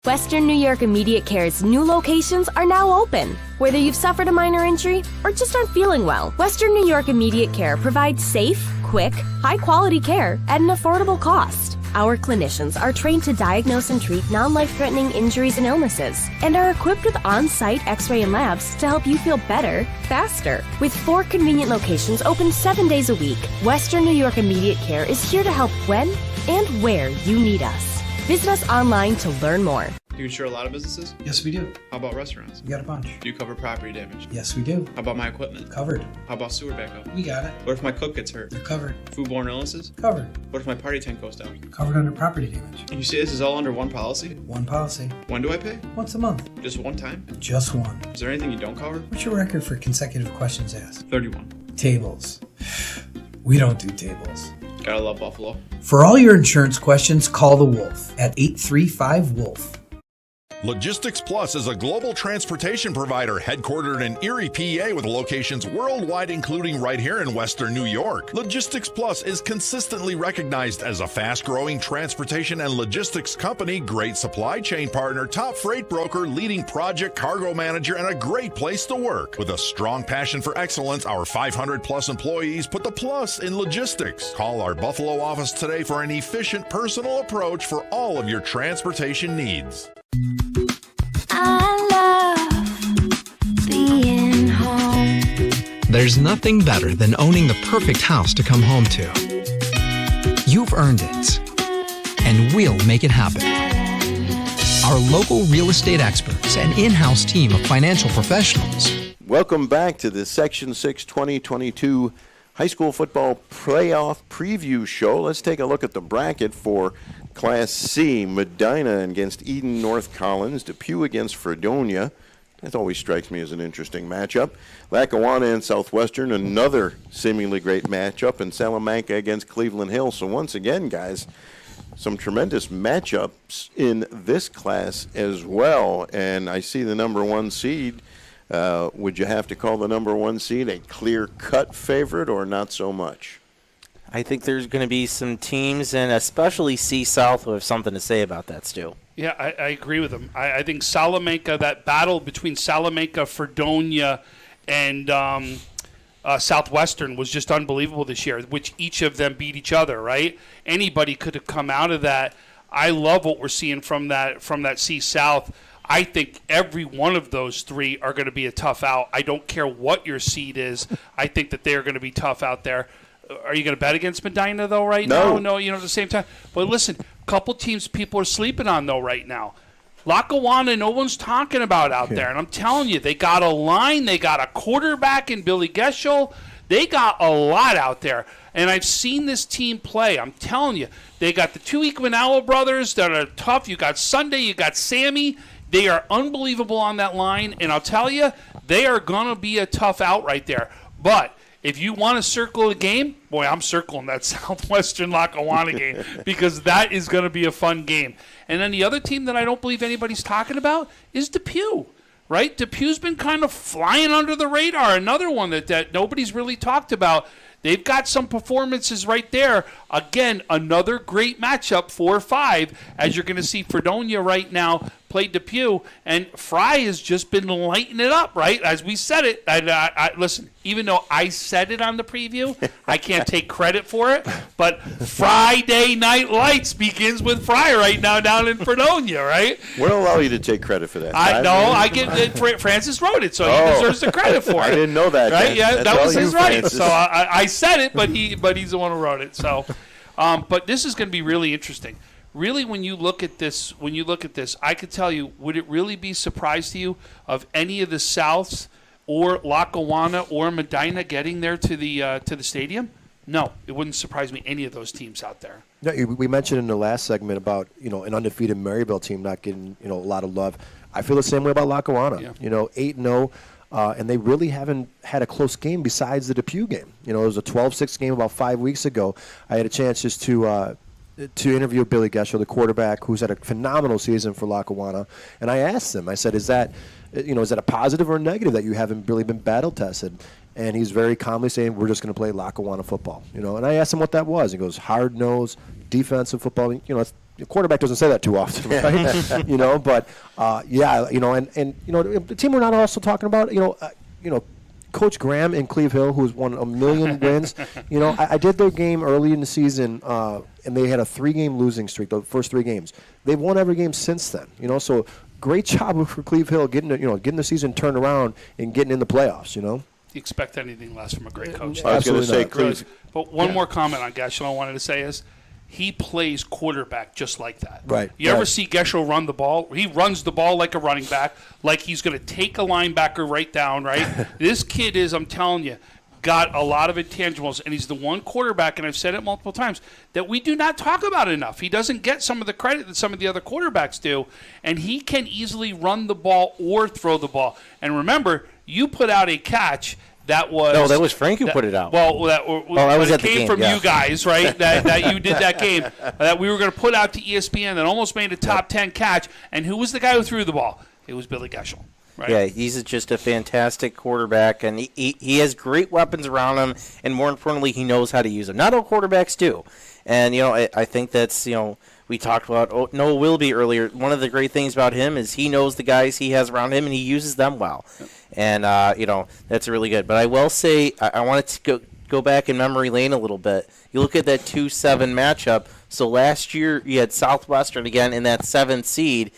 Western New York Immediate Care's new locations are now open. Whether you've suffered a minor injury or just aren't feeling well, Western New York Immediate Care provides safe, quick, high-quality care at an affordable cost. Our clinicians are trained to diagnose and treat non-life-threatening injuries and illnesses and are equipped with on-site x-ray and labs to help you feel better, faster. With 4 convenient locations open 7 days a week, Western New York Immediate Care is here to help when and where you need us. Visit us online to learn more. Do you insure a lot of businesses? Yes, we do. How about restaurants? We got a bunch. Do you cover property damage? Yes, we do. How about my equipment? Covered. How about sewer backup? We got it. What if my cook gets hurt? They're covered. Foodborne illnesses? Covered. What if my party tent goes down? Covered under property damage. And you say this is all under one policy? One policy. When do I pay? Once a month. Just one time? Just one. Is there anything you don't cover? What's your record for consecutive questions asked? 31. Tables. We don't do tables. Gotta love Buffalo. For all your insurance questions, call the Wolf at 835-WOLF. Logistics Plus is a global transportation provider headquartered in Erie, PA, with locations worldwide, including right here in Western New York. Logistics Plus is consistently recognized as a fast-growing transportation and logistics company, great supply chain partner, top freight broker, leading project cargo manager, and a great place to work. With a strong passion for excellence, our 500-plus employees put the plus in logistics. Call our Buffalo office today for an efficient, personal approach for all of your transportation needs. There's nothing better than owning the perfect house to come home to. You've earned it, and we'll make it happen. Our local real estate experts and in-house team of financial professionals. Welcome back to the Section 6 2022 High School Football Playoff Preview Show. Let's take a look at the bracket for Class C. Medina against Eden North Collins. Depew against Fredonia. That always strikes me as an interesting matchup. Lackawanna and Southwestern, another seemingly great matchup. And Salamanca against Cleveland Hill. So once again, guys, some tremendous matchups in this class as well. And I see the number one seed. Would you have to call the number one seed a clear-cut favorite or not so much? I think there's going to be some teams, and especially C-South, who have something to say about that, Stu. Yeah, I agree with him. I think Salamanca, that battle between Salamanca, Fredonia, and Southwestern was just unbelievable this year, which each of them beat each other, right? Anybody could have come out of that. I love what we're seeing from that C-South. I think every one of those three are going to be a tough out. I don't care what your seed is. I think that they're going to be tough out there. Are you going to bet against Medina, though, right now? No, at the same time. But listen, a couple teams people are sleeping on, though, right now. Lackawanna, no one's talking about out there. And I'm telling you, they got a line. They got a quarterback in Billy Geschel. They got a lot out there. And I've seen this team play. I'm telling you, they got the two Equinala brothers that are tough. You got Sunday. You got Sammy. They are unbelievable on that line. And I'll tell you, they are going to be a tough out right there. But if you want to circle a game, boy, I'm circling that Southwestern Lackawanna game because that is going to be a fun game. And then the other team that I don't believe anybody's talking about is Depew, right? Depew's been kind of flying under the radar. Another one that nobody's really talked about. They've got some performances right there. Again, another great matchup, 4-5, as you're going to see Fredonia right now play Depew. And Fry has just been lighting it up, right? As we said it. Listen, even though I said it on the preview, I can't take credit for it. But Friday Night Lights begins with Fry right now down in Fredonia, right? We'll allow you to take credit for that. I get Francis wrote it, so he deserves the credit for it. I didn't know that. Right? Yeah, that was his right. Francis. So I said it, but he's the one who wrote it. So, but this is going to be really interesting. Really, when you look at this, I could tell you, would it really be a surprise to you of any of the Souths or Lackawanna or Medina getting there to the stadium? No, it wouldn't surprise me, any of those teams out there. No, we mentioned in the last segment about an undefeated Maryville team not getting a lot of love. I feel the same way about Lackawanna. Yeah. 8-0. And they really haven't had a close game besides the Depew game. It was a 12-6 game about 5 weeks ago. I had a chance just to interview Billy Geschel, the quarterback, who's had a phenomenal season for Lackawanna. And I asked him, I said, is that a positive or a negative that you haven't really been battle tested? And he's very calmly saying, we're just going to play Lackawanna football. And I asked him what that was. He goes, hard-nosed, defensive football. The quarterback doesn't say that too often, right? But the team we're not also talking about, Coach Graham in Cleve Hill, who's won 1 million wins. I did their game early in the season, and they had a 3-game losing streak, the first 3 games. They've won every game since then. So great job for Cleve Hill getting the season turned around and getting in the playoffs. You expect anything less from a great coach. I was going to say Cleve. But one more comment on Geschel I wanted to say is, he plays quarterback just like that. Right. You ever see Geschel run the ball? He runs the ball like a running back, like he's going to take a linebacker right down, right? This kid is, I'm telling you, got a lot of intangibles, and he's the one quarterback, and I've said it multiple times, that we do not talk about enough. He doesn't get some of the credit that some of the other quarterbacks do, and he can easily run the ball or throw the ball. And remember, you put out a catch that was No, that was Frank who put it out. Well, that was it at the came game, from yeah. you guys, right? that you did that game that we were going to put out to ESPN that almost made a top 10 catch. And who was the guy who threw the ball? It was Billy Geschel. Right? Yeah, he's just a fantastic quarterback, and he has great weapons around him, and more importantly, he knows how to use them. Not all quarterbacks do. And, I think that's, we talked about Noah Wilby earlier. One of the great things about him is he knows the guys he has around him, and he uses them well. And, that's really good. But I will say, I wanted to go back in memory lane a little bit. You look at that 2-7 matchup. So last year, you had Southwestern again in that 7th seed,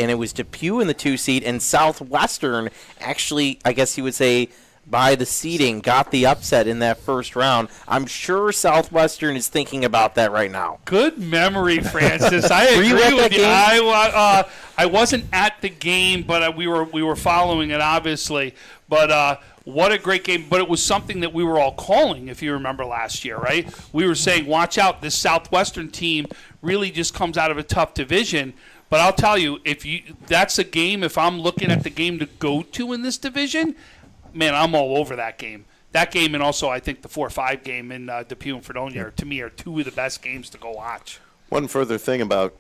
and it was Depew in the 2 seed, and Southwestern actually, I guess you would say, by the seeding, got the upset in that first round. I'm sure Southwestern is thinking about that right now. Good memory, Francis. I Were you agree at with that you. game? I wasn't at the game, but we were following it, obviously. But what a great game. But it was something that we were all calling, if you remember last year, right? We were saying, watch out, this Southwestern team really just comes out of a tough division. But I'll tell you, that's a game, if I'm looking at the game to go to in this division, man, I'm all over that game. That game, and also I think the 4-5 game in Depew and Fredonia, to me, are two of the best games to go watch. One further thing about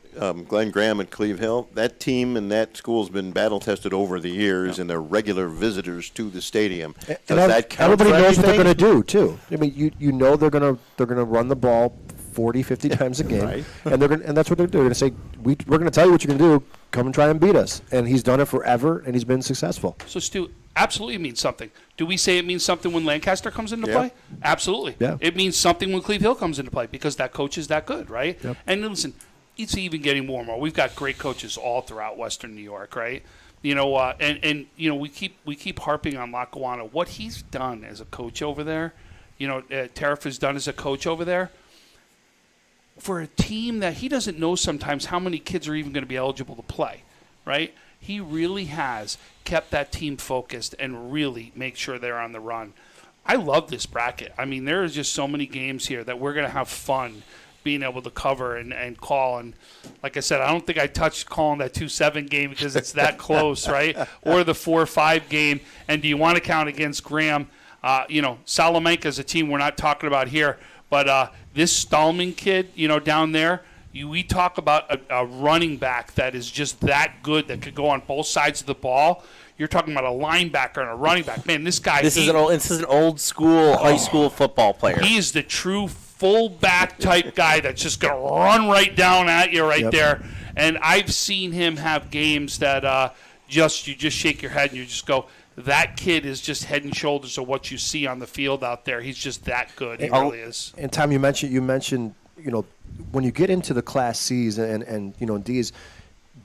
Glenn Graham and Cleve Hill, that team and that school has been battle-tested over the years, and they're regular visitors to the stadium. Does that count everybody for knows what they're anything? going to do, too. I mean, you know they're going to run the ball 40, 50 times a game, Right. and that's what they're doing. They're going to say, we're going to tell you what you're going to do. Come and try and beat us. And he's done it forever, and he's been successful. So, Stu, absolutely means something. Do we say it means something when Lancaster comes into Yeah. play? Absolutely. Yeah. It means something when Cleve Hill comes into play because that coach is that good, right? Yep. And listen, it's even getting more and more. We've got great coaches all throughout Western New York, right? We keep harping on Lackawanna. What he's done as a coach over there, Tariff has done as a coach over there, for a team that he doesn't know sometimes how many kids are even going to be eligible to play, right? He really has kept that team focused and really make sure they're on the run. I love this bracket. I mean, there is just so many games here that we're going to have fun being able to cover and call. And like I said, I don't think I touched calling that 2-7 game because it's that close, right? Or the 4-5 game. And do you want to count against Graham? Salamanca is a team we're not talking about here. But this Stallman kid, down there, we talk about a running back that is just that good that could go on both sides of the ball. You're talking about a linebacker and a running back. Man, this guy. This is an old school high school football player. He is the true fullback type guy that's just going to run right down at you there. And I've seen him have games that you just shake your head and you just go, that kid is just head and shoulders of what you see on the field out there. He's just that good. He really is. And Tom, you mentioned, when you get into the Class C's and D's,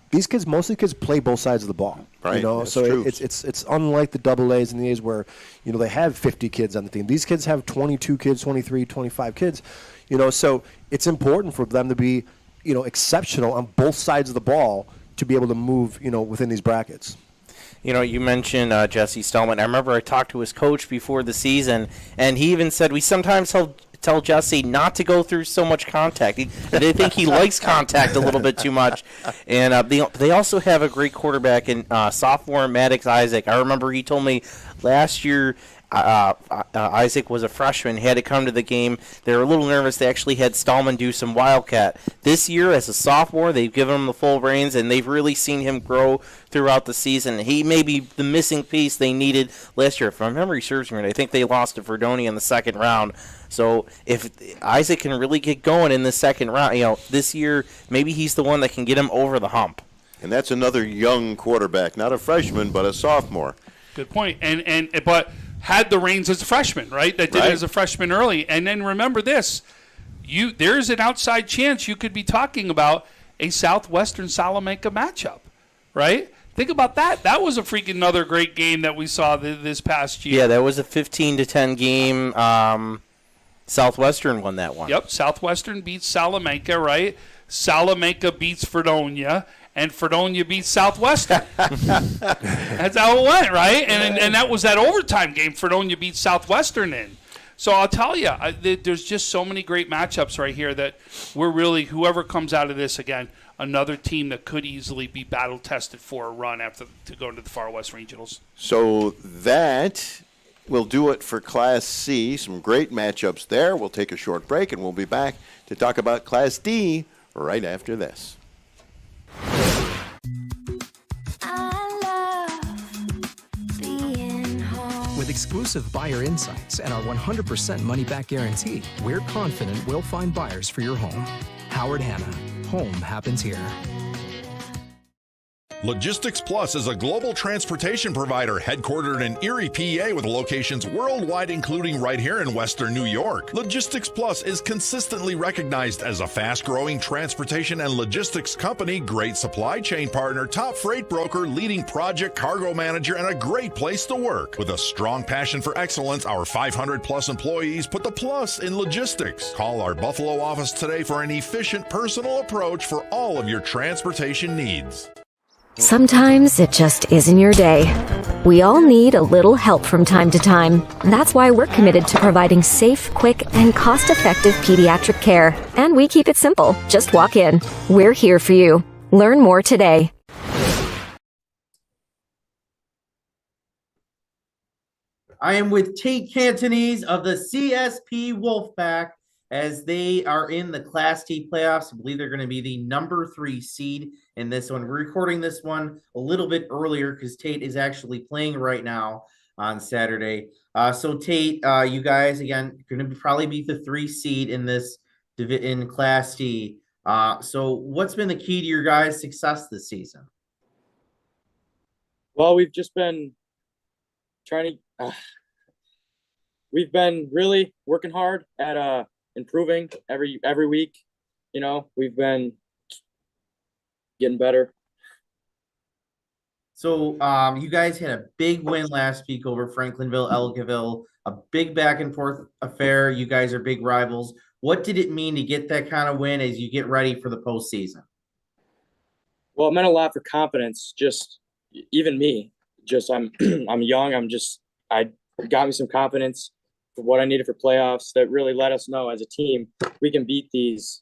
these kids, most of the kids play both sides of the ball. Right, that's so true. it's unlike the double A's and the A's where, they have 50 kids on the team. These kids have 22 kids, 23, 25 kids. So it's important for them to be, exceptional on both sides of the ball to be able to move, within these brackets. You mentioned Jesse Stallman. I remember I talked to his coach before the season, and he even said we sometimes tell Jesse not to go through so much contact. They think he likes contact a little bit too much. And they also have a great quarterback in sophomore Maddox Isaac. I remember he told me last year Isaac was a freshman, had to come to the game. They were a little nervous. They actually had Stallman do some Wildcat. This year, as a sophomore, they've given him the full reins, and they've really seen him grow throughout the season. He may be the missing piece they needed last year. If my memory serves me right, I think they lost to Fredonia in the second round. So if Isaac can really get going in the second round, this year, maybe he's the one that can get him over the hump. And that's another young quarterback, not a freshman, but a sophomore. Good point. But had the reins as a freshman, right? That did it as a freshman early. And then remember this, there's an outside chance you could be talking about a Southwestern Salamanca matchup, right? Think about that. That was a freaking another great game that we saw this past year. Yeah, that was a 15-10 game. Southwestern won that one. Yep, Southwestern beats Salamanca, right? Salamanca beats Fredonia, and Fredonia beats Southwestern. That's how it went, right? And that was that overtime game Fredonia beat Southwestern in. So I'll tell you, there's just so many great matchups right here that we're really, whoever comes out of this, again, another team that could easily be battle-tested for a run to go into the Far West Regionals. So that will do it for Class C. Some great matchups there. We'll take a short break, and we'll be back to talk about Class D right after this. With exclusive buyer insights and our 100% money back guarantee, we're confident we'll find buyers for your home. Howard Hanna. Home happens here. Logistics Plus is a global transportation provider headquartered in Erie, PA, with locations worldwide, including right here in Western New York. Logistics Plus is consistently recognized as a fast-growing transportation and logistics company, great supply chain partner, top freight broker, leading project cargo manager, and a great place to work. With a strong passion for excellence, our 500-plus employees put the plus in logistics. Call our Buffalo office today for an efficient, personal approach for all of your transportation needs. Sometimes it just isn't your day. We all need a little help from time to time. That's why we're committed to providing safe, quick, and cost-effective pediatric care. And we keep it simple. Just walk in. We're here for you. Learn more today. I am with Tate Cantonese of the CSP Wolfpack as they are in the Class T playoffs. I believe they're going to be the number 3 seed in this one. We're recording this one a little bit earlier because Tate is actually playing right now on Saturday. So Tate, you guys again going to probably be the 3 seed in this in Class T. So what's been the key to your guys' success this season? Well, we've just been trying to. We've been really working hard at improving every week. You know, we've been getting better. So you guys had a big win last week over Franklinville, Elgaville, a big back and forth affair. You guys are big rivals. What did it mean to get that kind of win as you get ready for the postseason? Well, it meant a lot for confidence. Just even me, I'm I'm young. I got me some confidence for what I needed for playoffs. That really let us know as a team we can beat these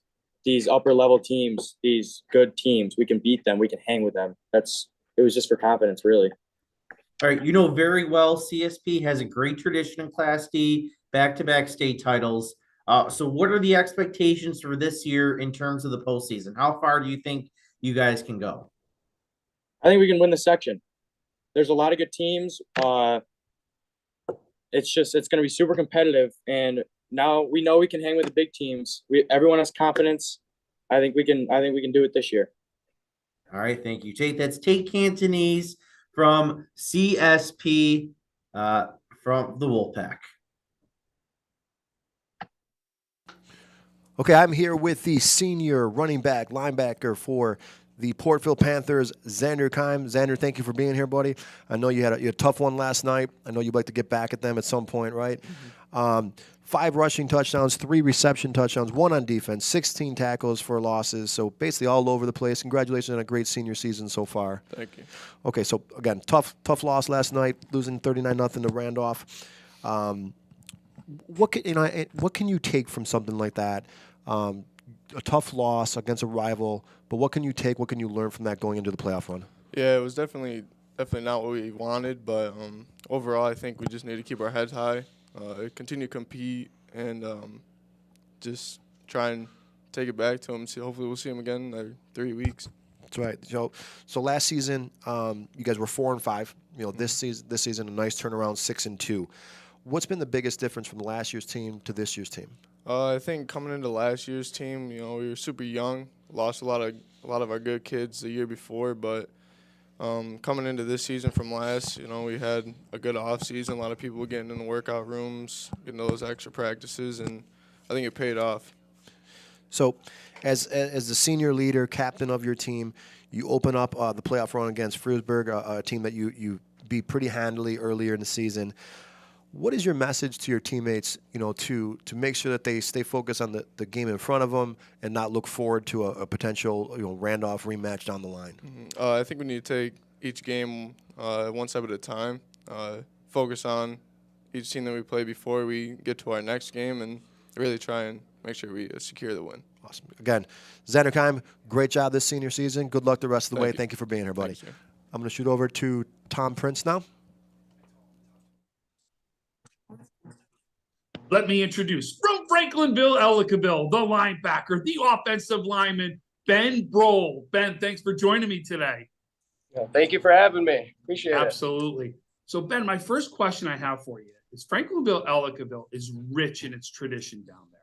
upper level teams, these good teams. We can beat them. We can hang with them. It was just for confidence, really. All right, you know very well CSP has a great tradition in Class D, back-to-back state titles. So what are the expectations for this year in terms of the postseason? How far do you think you guys can go? I think we can win the section. There's a lot of good teams. It's going to be super competitive, and now we know we can hang with the big teams. Everyone has confidence. I think we can do it this year. All right, thank you, Tate. That's Tate Cantonese from CSP from the Wolfpack. Okay, I'm here with the senior running back, linebacker for the Portville Panthers, Xander Keim. Xander, thank you for being here, buddy. I know you had a tough one last night. I know you'd like to get back at them at some point, right? Mm-hmm. 5 rushing touchdowns, 3 reception touchdowns, 1 on defense, 16 tackles for losses. So basically all over the place. Congratulations on a great senior season so far. Thank you. Okay, so again, tough loss last night, losing 39-0 to Randolph. What can you take from something like that? A tough loss against a rival, but what can you take? What can you learn from that going into the playoff run? Yeah, it was definitely not what we wanted, but overall, I think we just need to keep our heads high, continue to compete, and just try and take it back to them. Hopefully, we'll see them again in 3 weeks. That's right. So last season, you guys were 4-5. You know, this season, a nice turnaround, 6-2. What's been the biggest difference from last year's team to this year's team? I think coming into last year's team, you know, we were super young, lost a lot of our good kids the year before, but coming into this season from last, you know, we had a good off season. A lot of people were getting in the workout rooms, getting those extra practices, and I think it paid off. So, as the senior leader, captain of your team, you open up the playoff run against Frewsburg, a team that you beat pretty handily earlier in the season. What is your message to your teammates, you know, to make sure that they stay focused on the game in front of them and not look forward to a potential, you know, Randolph rematch down the line? Mm-hmm. I think we need to take each game one step at a time, focus on each team that we play before we get to our next game, and really try and make sure we secure the win. Awesome. Again, Xander Keim, great job this senior season. Good luck the rest of the way. Thank you for being here, buddy. Thanks, I'm going to shoot over to Tom Prince now. Let me introduce from Franklinville, Ellicottville, the linebacker, the offensive lineman, Ben Brohl. Ben, thanks for joining me today. Thank you for having me. Appreciate it. Absolutely. So, Ben, my first question I have for you is Franklinville, Ellicottville is rich in its tradition down there.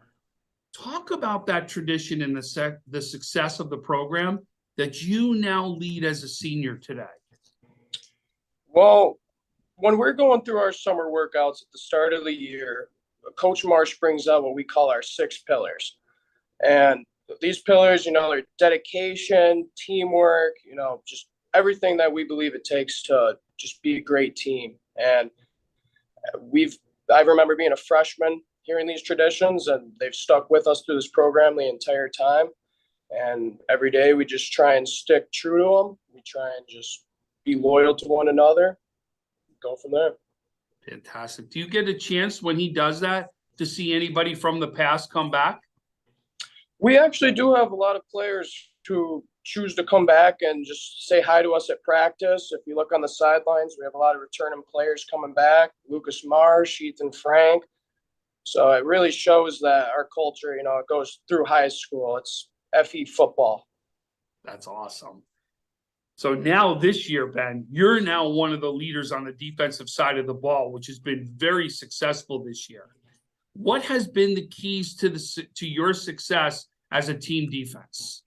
Talk about that tradition and the success of the program that you now lead as a senior today. Well, when we're going through our summer workouts at the start of the year, Coach Marsh brings out what we call our 6 pillars. And these pillars, they're dedication, teamwork, just everything that we believe it takes to just be a great team. And I remember being a freshman hearing these traditions, and they've stuck with us through this program the entire time. And every day we just try and stick true to them. We try and just be loyal to one another, go from there. Fantastic. Do you get a chance when he does that to see anybody from the past come back? We actually do have a lot of players who choose to come back and just say hi to us at practice. If you look on the sidelines, we have a lot of returning players coming back. Lucas Marsh, Ethan Frank. So it really shows that our culture, it goes through high school. It's FE football. That's awesome. So now this year, Ben, you're now one of the leaders on the defensive side of the ball, which has been very successful this year. What has been the keys to your success as a team defense?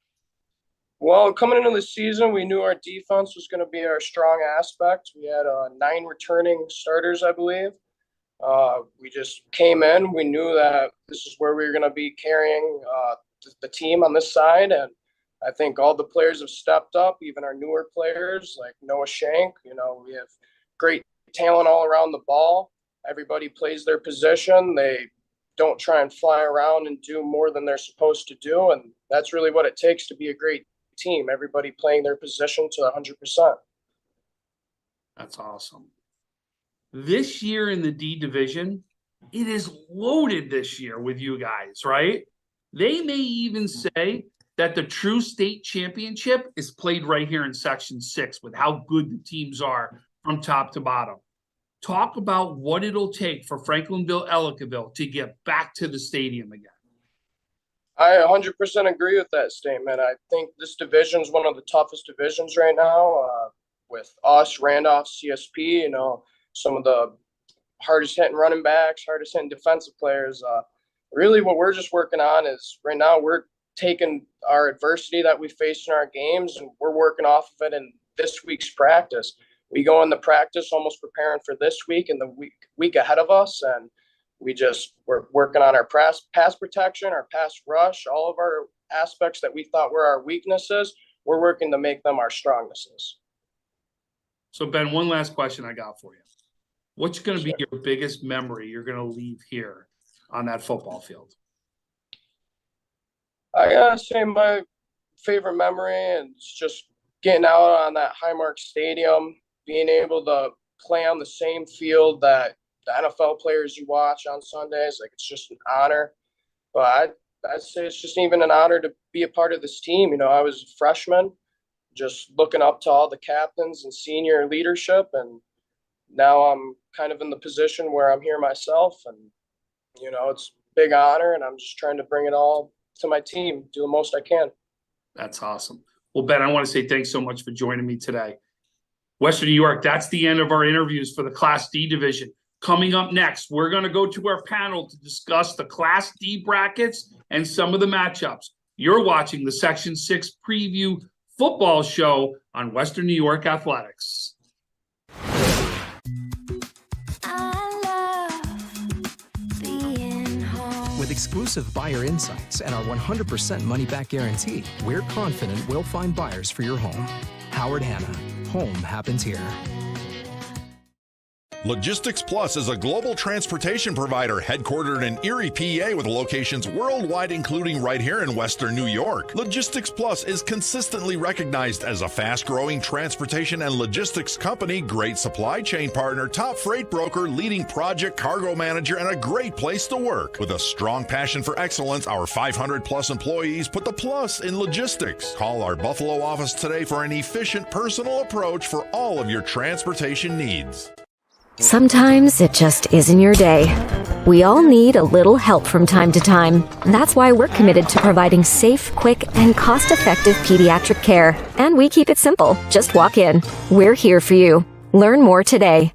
Well, coming into the season, we knew our defense was going to be our strong aspect. We had 9 returning starters, I believe. We just came in. We knew that this is where we were going to be carrying the team on this side, and I think all the players have stepped up, even our newer players like Noah Shank. We have great talent all around the ball. Everybody plays their position. They don't try and fly around and do more than they're supposed to do, and that's really what it takes to be a great team. Everybody playing their position to 100%. That's awesome. This year in the D division, it is loaded this year with you guys, right? They may even say that the true state championship is played right here in Section 6 with how good the teams are from top to bottom. Talk about what it'll take for Franklinville, Ellicottville to get back to the stadium again. I 100% agree with that statement. I think this division is one of the toughest divisions right now with us, Randolph, CSP, some of the hardest hitting running backs, hardest hitting defensive players. Really what we're just working on is right now we're taking our adversity that we face in our games and we're working off of it in this week's practice. We go into practice almost preparing for this week and the week ahead of us, and we're working on our pass protection, our pass rush, all of our aspects that we thought were our weaknesses. We're working to make them our strongnesses. So Ben, one last question I got for you. What's going to be your biggest memory you're going to leave here on that football field? I gotta say my favorite memory is just getting out on that Highmark Stadium, being able to play on the same field that the NFL players you watch on Sundays. Like, it's just an honor. But I'd say it's just even an honor to be a part of this team. I was a freshman, just looking up to all the captains and senior leadership, and now I'm kind of in the position where I'm here myself, and it's a big honor, and I'm just trying to bring it all to my team, do the most I can. That's awesome. Well, Ben, I want to say thanks so much for joining me today. Western New York, that's the end of our interviews for the Class D division. Coming up next, we're going to go to our panel to discuss the Class D brackets and some of the matchups. You're watching the Section 6 preview football show on Western New York Athletics. With exclusive buyer insights and our 100% money-back guarantee, we're confident we'll find buyers for your home. Howard Hanna. Home happens here. Logistics Plus is a global transportation provider headquartered in Erie, PA with locations worldwide, including right here in Western New York. Logistics Plus is consistently recognized as a fast-growing transportation and logistics company, great supply chain partner, top freight broker, leading project cargo manager, and a great place to work. With a strong passion for excellence, our 500-plus employees put the plus in logistics. Call our Buffalo office today for an efficient, personal approach for all of your transportation needs. Sometimes it just isn't your day. We all need a little help from time to time. That's why we're committed to providing safe, quick, and cost-effective pediatric care. And we keep it simple. Just walk in. We're here for you. Learn more today.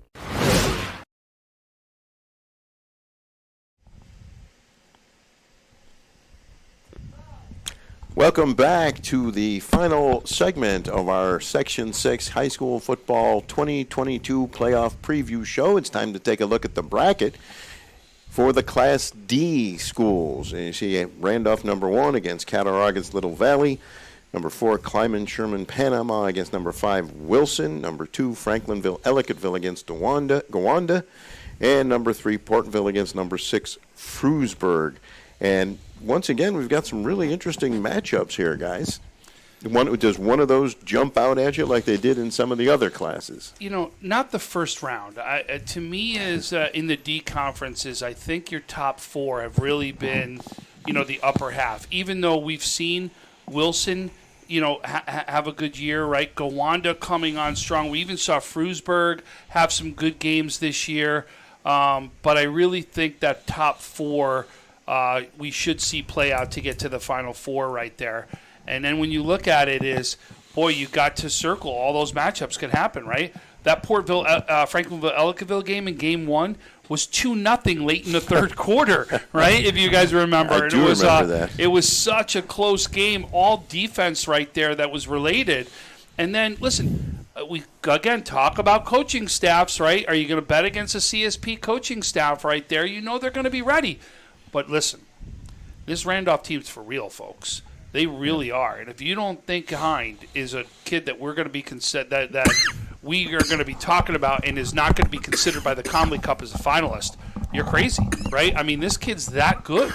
Welcome back to the final segment of our Section 6 High School Football 2022 Playoff Preview Show. It's time to take a look at the bracket for the Class D schools. And you see Randolph number 1 against Cattaraugus Little Valley. Number 4, Kleiman Sherman Panama against number 5, Wilson. Number 2, Franklinville Ellicottville against Gowanda. And number 3, Portville against number 6, Frewsburg. And once again, we've got some really interesting matchups here, guys. Does one of those jump out at you like they did in some of the other classes? You know, not the first round. To me, is in the D conferences, I think your top 4 have really been, the upper half. Even though we've seen Wilson, have a good year, right? Gowanda coming on strong. We even saw Frewsburg have some good games this year. But I really think that top 4 we should see play out to get to the Final Four right there. And then when you look at it you got to circle. All those matchups could happen, right? That Franklinville Ellicottville game in Game 1 was 2-0 late in the third quarter, right? If you guys remember. I do remember that. It was such a close game, all defense right there that was related. And then, listen, we, again, talk about coaching staffs, right? Are you going to bet against a CSP coaching staff right there? You know they're going to be ready. But listen, this Randolph team's for real, folks. They really are. And if you don't think Hind is a kid that we're going to be that we are going to be talking about and is not going to be considered by the Comley Cup as a finalist, you're crazy, right? I mean, this kid's that good.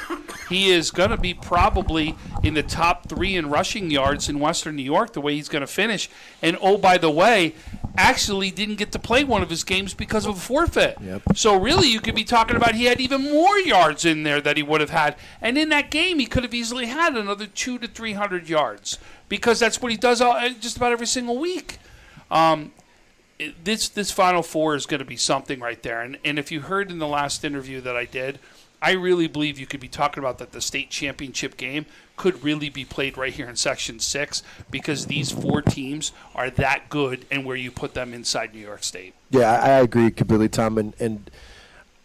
He is going to be probably in the top 3 in rushing yards in Western New York, the way he's going to finish. And, oh, by the way, actually didn't get to play one of his games because of a forfeit. Yep. So really you could be talking about he had even more yards in there that he would have had. And in that game he could have easily had another 200 to 300 yards because that's what he does just about every single week. This Final Four is going to be something right there. And if you heard in the last interview that I did, I really believe you could be talking about that the state championship game could really be played right here in Section 6 because these 4 teams are that good and where you put them inside New York State. Yeah, I agree completely, Tom. And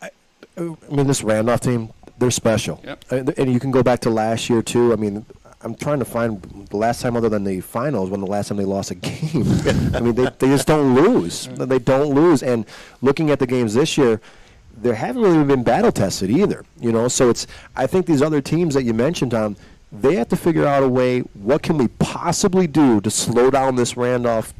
I mean, this Randolph team, they're special. Yep. And you can go back to last year, too. I mean, I'm trying to find the last time other than the finals when the last time they lost a game. I mean, they just don't lose. They don't lose. And looking at the games this year, they haven't really been battle tested either, So I think these other teams that you mentioned, Tom, they have to figure out a way. What can we possibly do to slow down this Randolph,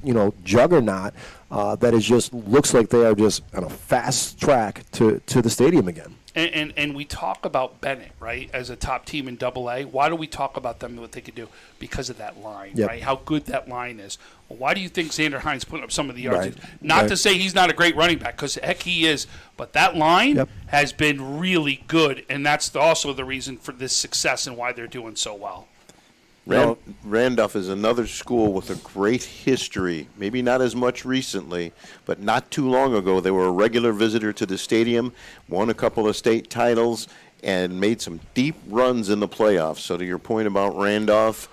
juggernaut that is just looks like they are just on a fast track to the stadium again. And we talk about Bennett, right, as a top team in AA. Why do we talk about them and what they could do? Because of that line, Yep. right? How good that line is. Well, why do you think Xander Hines putting up some of the yards? Right. Not Right. to say he's not a great running back, because heck he is. But that line Yep. has been really good, and that's also the reason for this success and why they're doing so well. Randolph is another school with a great history. Maybe not as much recently, but not too long ago they were a regular visitor to the stadium, won a couple of state titles, and made some deep runs in the playoffs. So to your point about Randolph,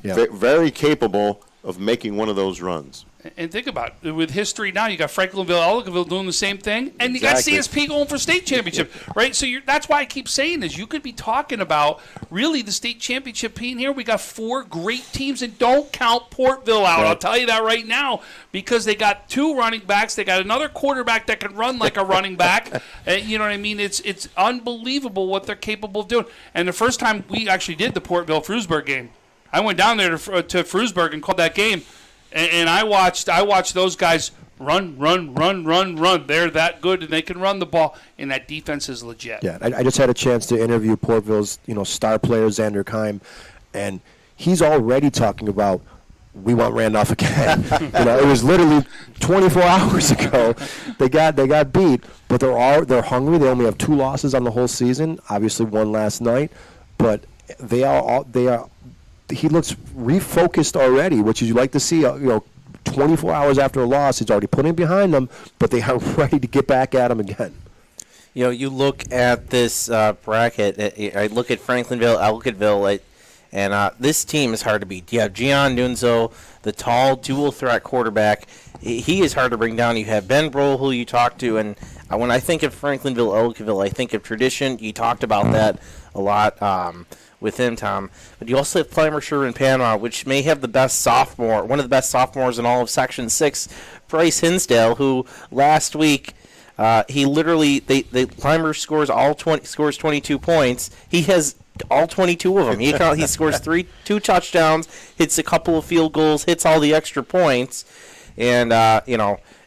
very capable of making one of those runs. And think about it, with history now, you got Franklinville, Ellicottville doing the same thing, and Exactly. you got CSP going for state championship, right? So that's why I keep saying this. You could be talking about really the state championship team here. We got 4 great teams, and don't count Portville out. Right. I'll tell you that right now because they got 2 running backs. They got another quarterback that can run like a running back. You know what I mean? It's unbelievable what they're capable of doing. And the first time we actually did the Portville-Frewsburg game, I went down there to Frewsburg and called that game. And I watched those guys run. They're that good, and they can run the ball, and that defense is legit. Yeah, I just had a chance to interview Portville's, star player Xander Keim, and he's already talking about we want Randolph again. It was literally 24 hours ago. They got beat, but they're hungry. They only have 2 losses on the whole season. Obviously, one last night, but they are. He looks refocused already, which is you like to see. 24 hours after a loss, he's already putting it behind them, but they are ready to get back at him again. You know, you look at this bracket. I look at Franklinville, Ellicottville, and this team is hard to beat. You have Gian Nunzo, the tall dual threat quarterback. He is hard to bring down. You have Ben Brohl, who you talk to, and when I think of Franklinville, Ellicottville, I think of tradition. You talked about that a lot with him, Tom. But you also have Clymer Sherman Panama, which may have the best sophomore, one of the best sophomores in all of Section 6, Bryce Hinsdale, who last week he literally Clymer scores 22 points. He has all 22 of them. He scores two touchdowns, hits a couple of field goals, hits all the extra points, and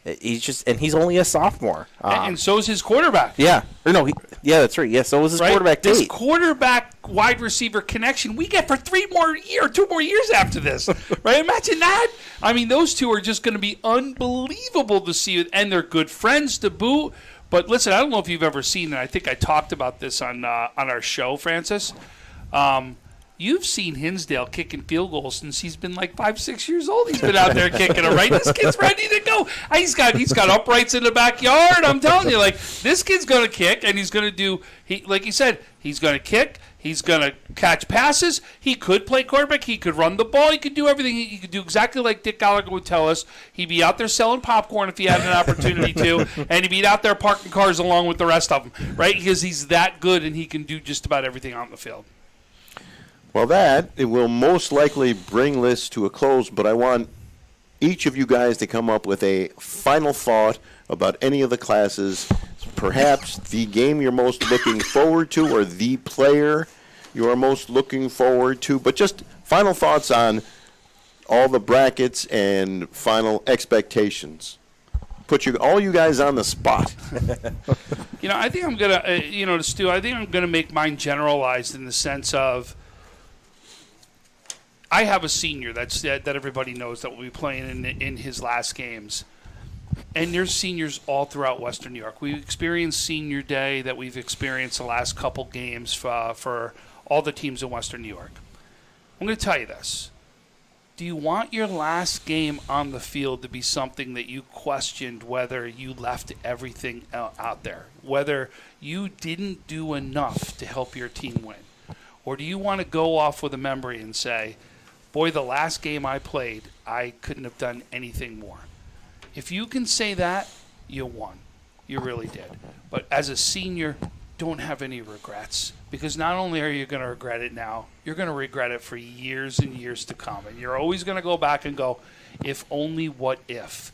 he's only a sophomore. And so is his quarterback. Yeah, that's right. Yeah, so was his quarterback. This Tate. quarterback wide receiver connection we get for 2 more years after this, right? Imagine that. I mean, those two are just going to be unbelievable to see, and they're good friends to boot. But listen, I don't know if you've ever seen it. I think I talked about this on our show, Francis. You've seen Hinsdale kicking field goals since he's been like 5-6 years old. He's been out there kicking them, right? This kid's ready to go. He's got uprights in the backyard. I'm telling you, like, this kid's going to kick, and he's going to do. Like he said, he's going to kick. He's going to catch passes. He could play quarterback. He could run the ball. He could do everything. He could do exactly like Dick Gallagher would tell us. He'd be out there selling popcorn if he had an opportunity to, and he'd be out there parking cars along with the rest of them, right? Because he's that good, and he can do just about everything on the field. Well, it will most likely bring this to a close, but I want each of you guys to come up with a final thought about any of the classes, perhaps the game you're most looking forward to or the player you are most looking forward to, but just final thoughts on all the brackets and final expectations. Put all you guys on the spot. I think I'm going to, Stu, I think I'm going to make mine generalized in the sense of I have a senior that everybody knows that will be playing in his last games. And there's seniors all throughout Western New York. We've experienced Senior Day that we've experienced the last couple games for all the teams in Western New York. I'm going to tell you this. Do you want your last game on the field to be something that you questioned whether you left everything out there, whether you didn't do enough to help your team win? Or do you want to go off with a memory and say, boy, the last game I played, I couldn't have done anything more? If you can say that, you won. You really did. But as a senior, don't have any regrets, because not only are you going to regret it now, you're going to regret it for years and years to come. And you're always going to go back and go, if only, what if?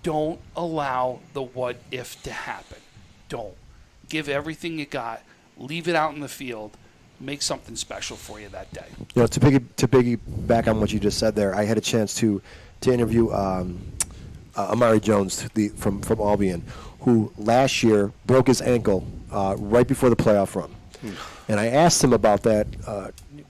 Don't allow the what if to happen. Don't. Give everything you got. Leave it out in the field. Make something special for you that day. To piggyback on what you just said there, I had a chance to interview Amari Jones from Albion, who last year broke his ankle right before the playoff run. And I asked him about that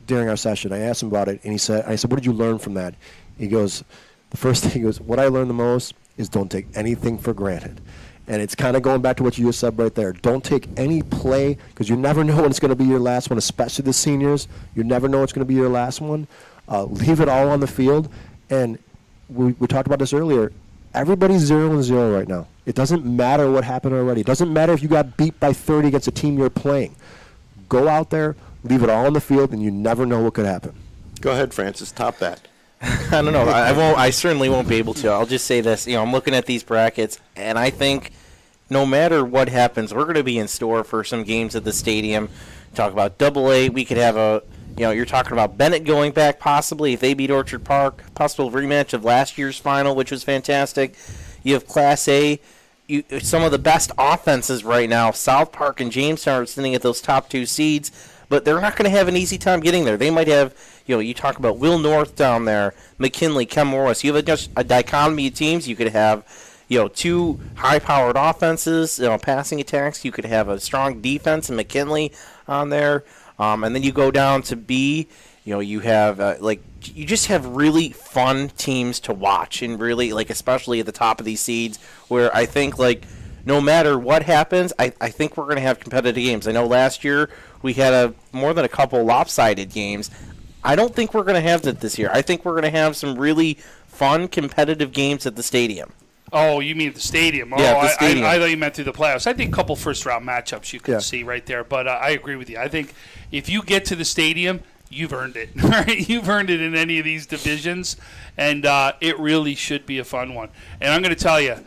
during our session. I asked him about it, and I said, what did you learn from that? He goes, the first thing, what I learned the most is don't take anything for granted. And it's kind of going back to what you just said right there. Don't take any play, because you never know when it's going to be your last one, especially the seniors. You never know it's going to be your last one. Leave it all on the field. And we talked about this earlier. Everybody's 0-0 right now. It doesn't matter what happened already. It doesn't matter if you got beat by 30 against a team you're playing. Go out there, leave it all on the field, and you never know what could happen. Go ahead, Francis. Top that. I don't know. I won't. I certainly won't be able to. I'll just say this. I'm looking at these brackets, and I think no matter what happens, we're going to be in store for some games at the stadium. Talk about AA. We could have you're talking about Bennett going back possibly if they beat Orchard Park. Possible rematch of last year's final, which was fantastic. You have Class A. Some of the best offenses right now. South Park and Jamestown are sitting at those top two seeds, but they're not going to have an easy time getting there. They might have, you talk about Will North down there, McKinley, Kem Morris. You have just a dichotomy of teams. You could have, two high-powered offenses, passing attacks. You could have a strong defense in McKinley on there. And then you go down to B, you have, you just have really fun teams to watch, and really, especially at the top of these seeds, where I think, no matter what happens, I think we're going to have competitive games. I know last year we had more than a couple lopsided games. I don't think we're going to have that this year. I think we're going to have some really fun, competitive games at the stadium. Oh, you mean the stadium? Yeah, Oh, the stadium. I thought you meant through the playoffs. I think a couple first-round matchups you can Yeah. see right there, but I agree with you. I think if you get to the stadium, you've earned it. Right? You've earned it in any of these divisions, and it really should be a fun one. And I'm going to tell you,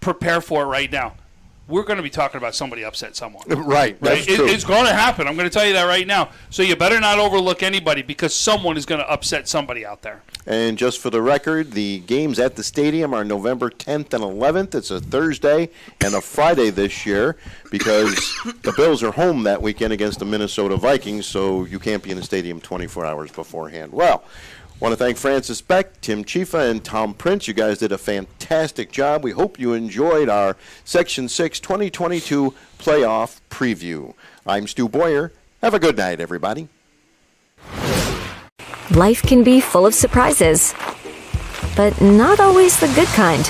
prepare for it right now. We're going to be talking about somebody upset someone. Right, that's true. It's going to happen. I'm going to tell you that right now. So you better not overlook anybody because someone is going to upset somebody out there. And just for the record, the games at the stadium are November 10th and 11th. It's a Thursday and a Friday this year because the Bills are home that weekend against the Minnesota Vikings, so you can't be in the stadium 24 hours beforehand. Well, I want to thank Francis Beck, Tim Chifa, and Tom Prince. You guys did a fantastic job. We hope you enjoyed our Section 6 2022 playoff preview. I'm Stu Boyer. Have a good night, everybody. Life can be full of surprises, but not always the good kind.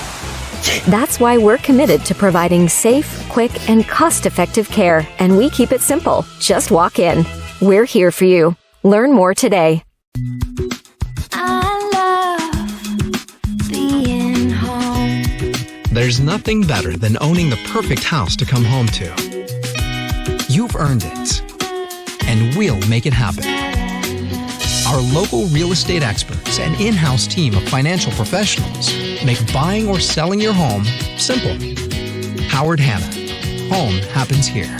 That's why we're committed to providing safe, quick, and cost-effective care, and we keep it simple. Just walk in. We're here for you. Learn more today. There's nothing better than owning the perfect house to come home to. You've earned it, and we'll make it happen. Our local real estate experts and in-house team of financial professionals make buying or selling your home simple. Howard Hanna. Home happens here.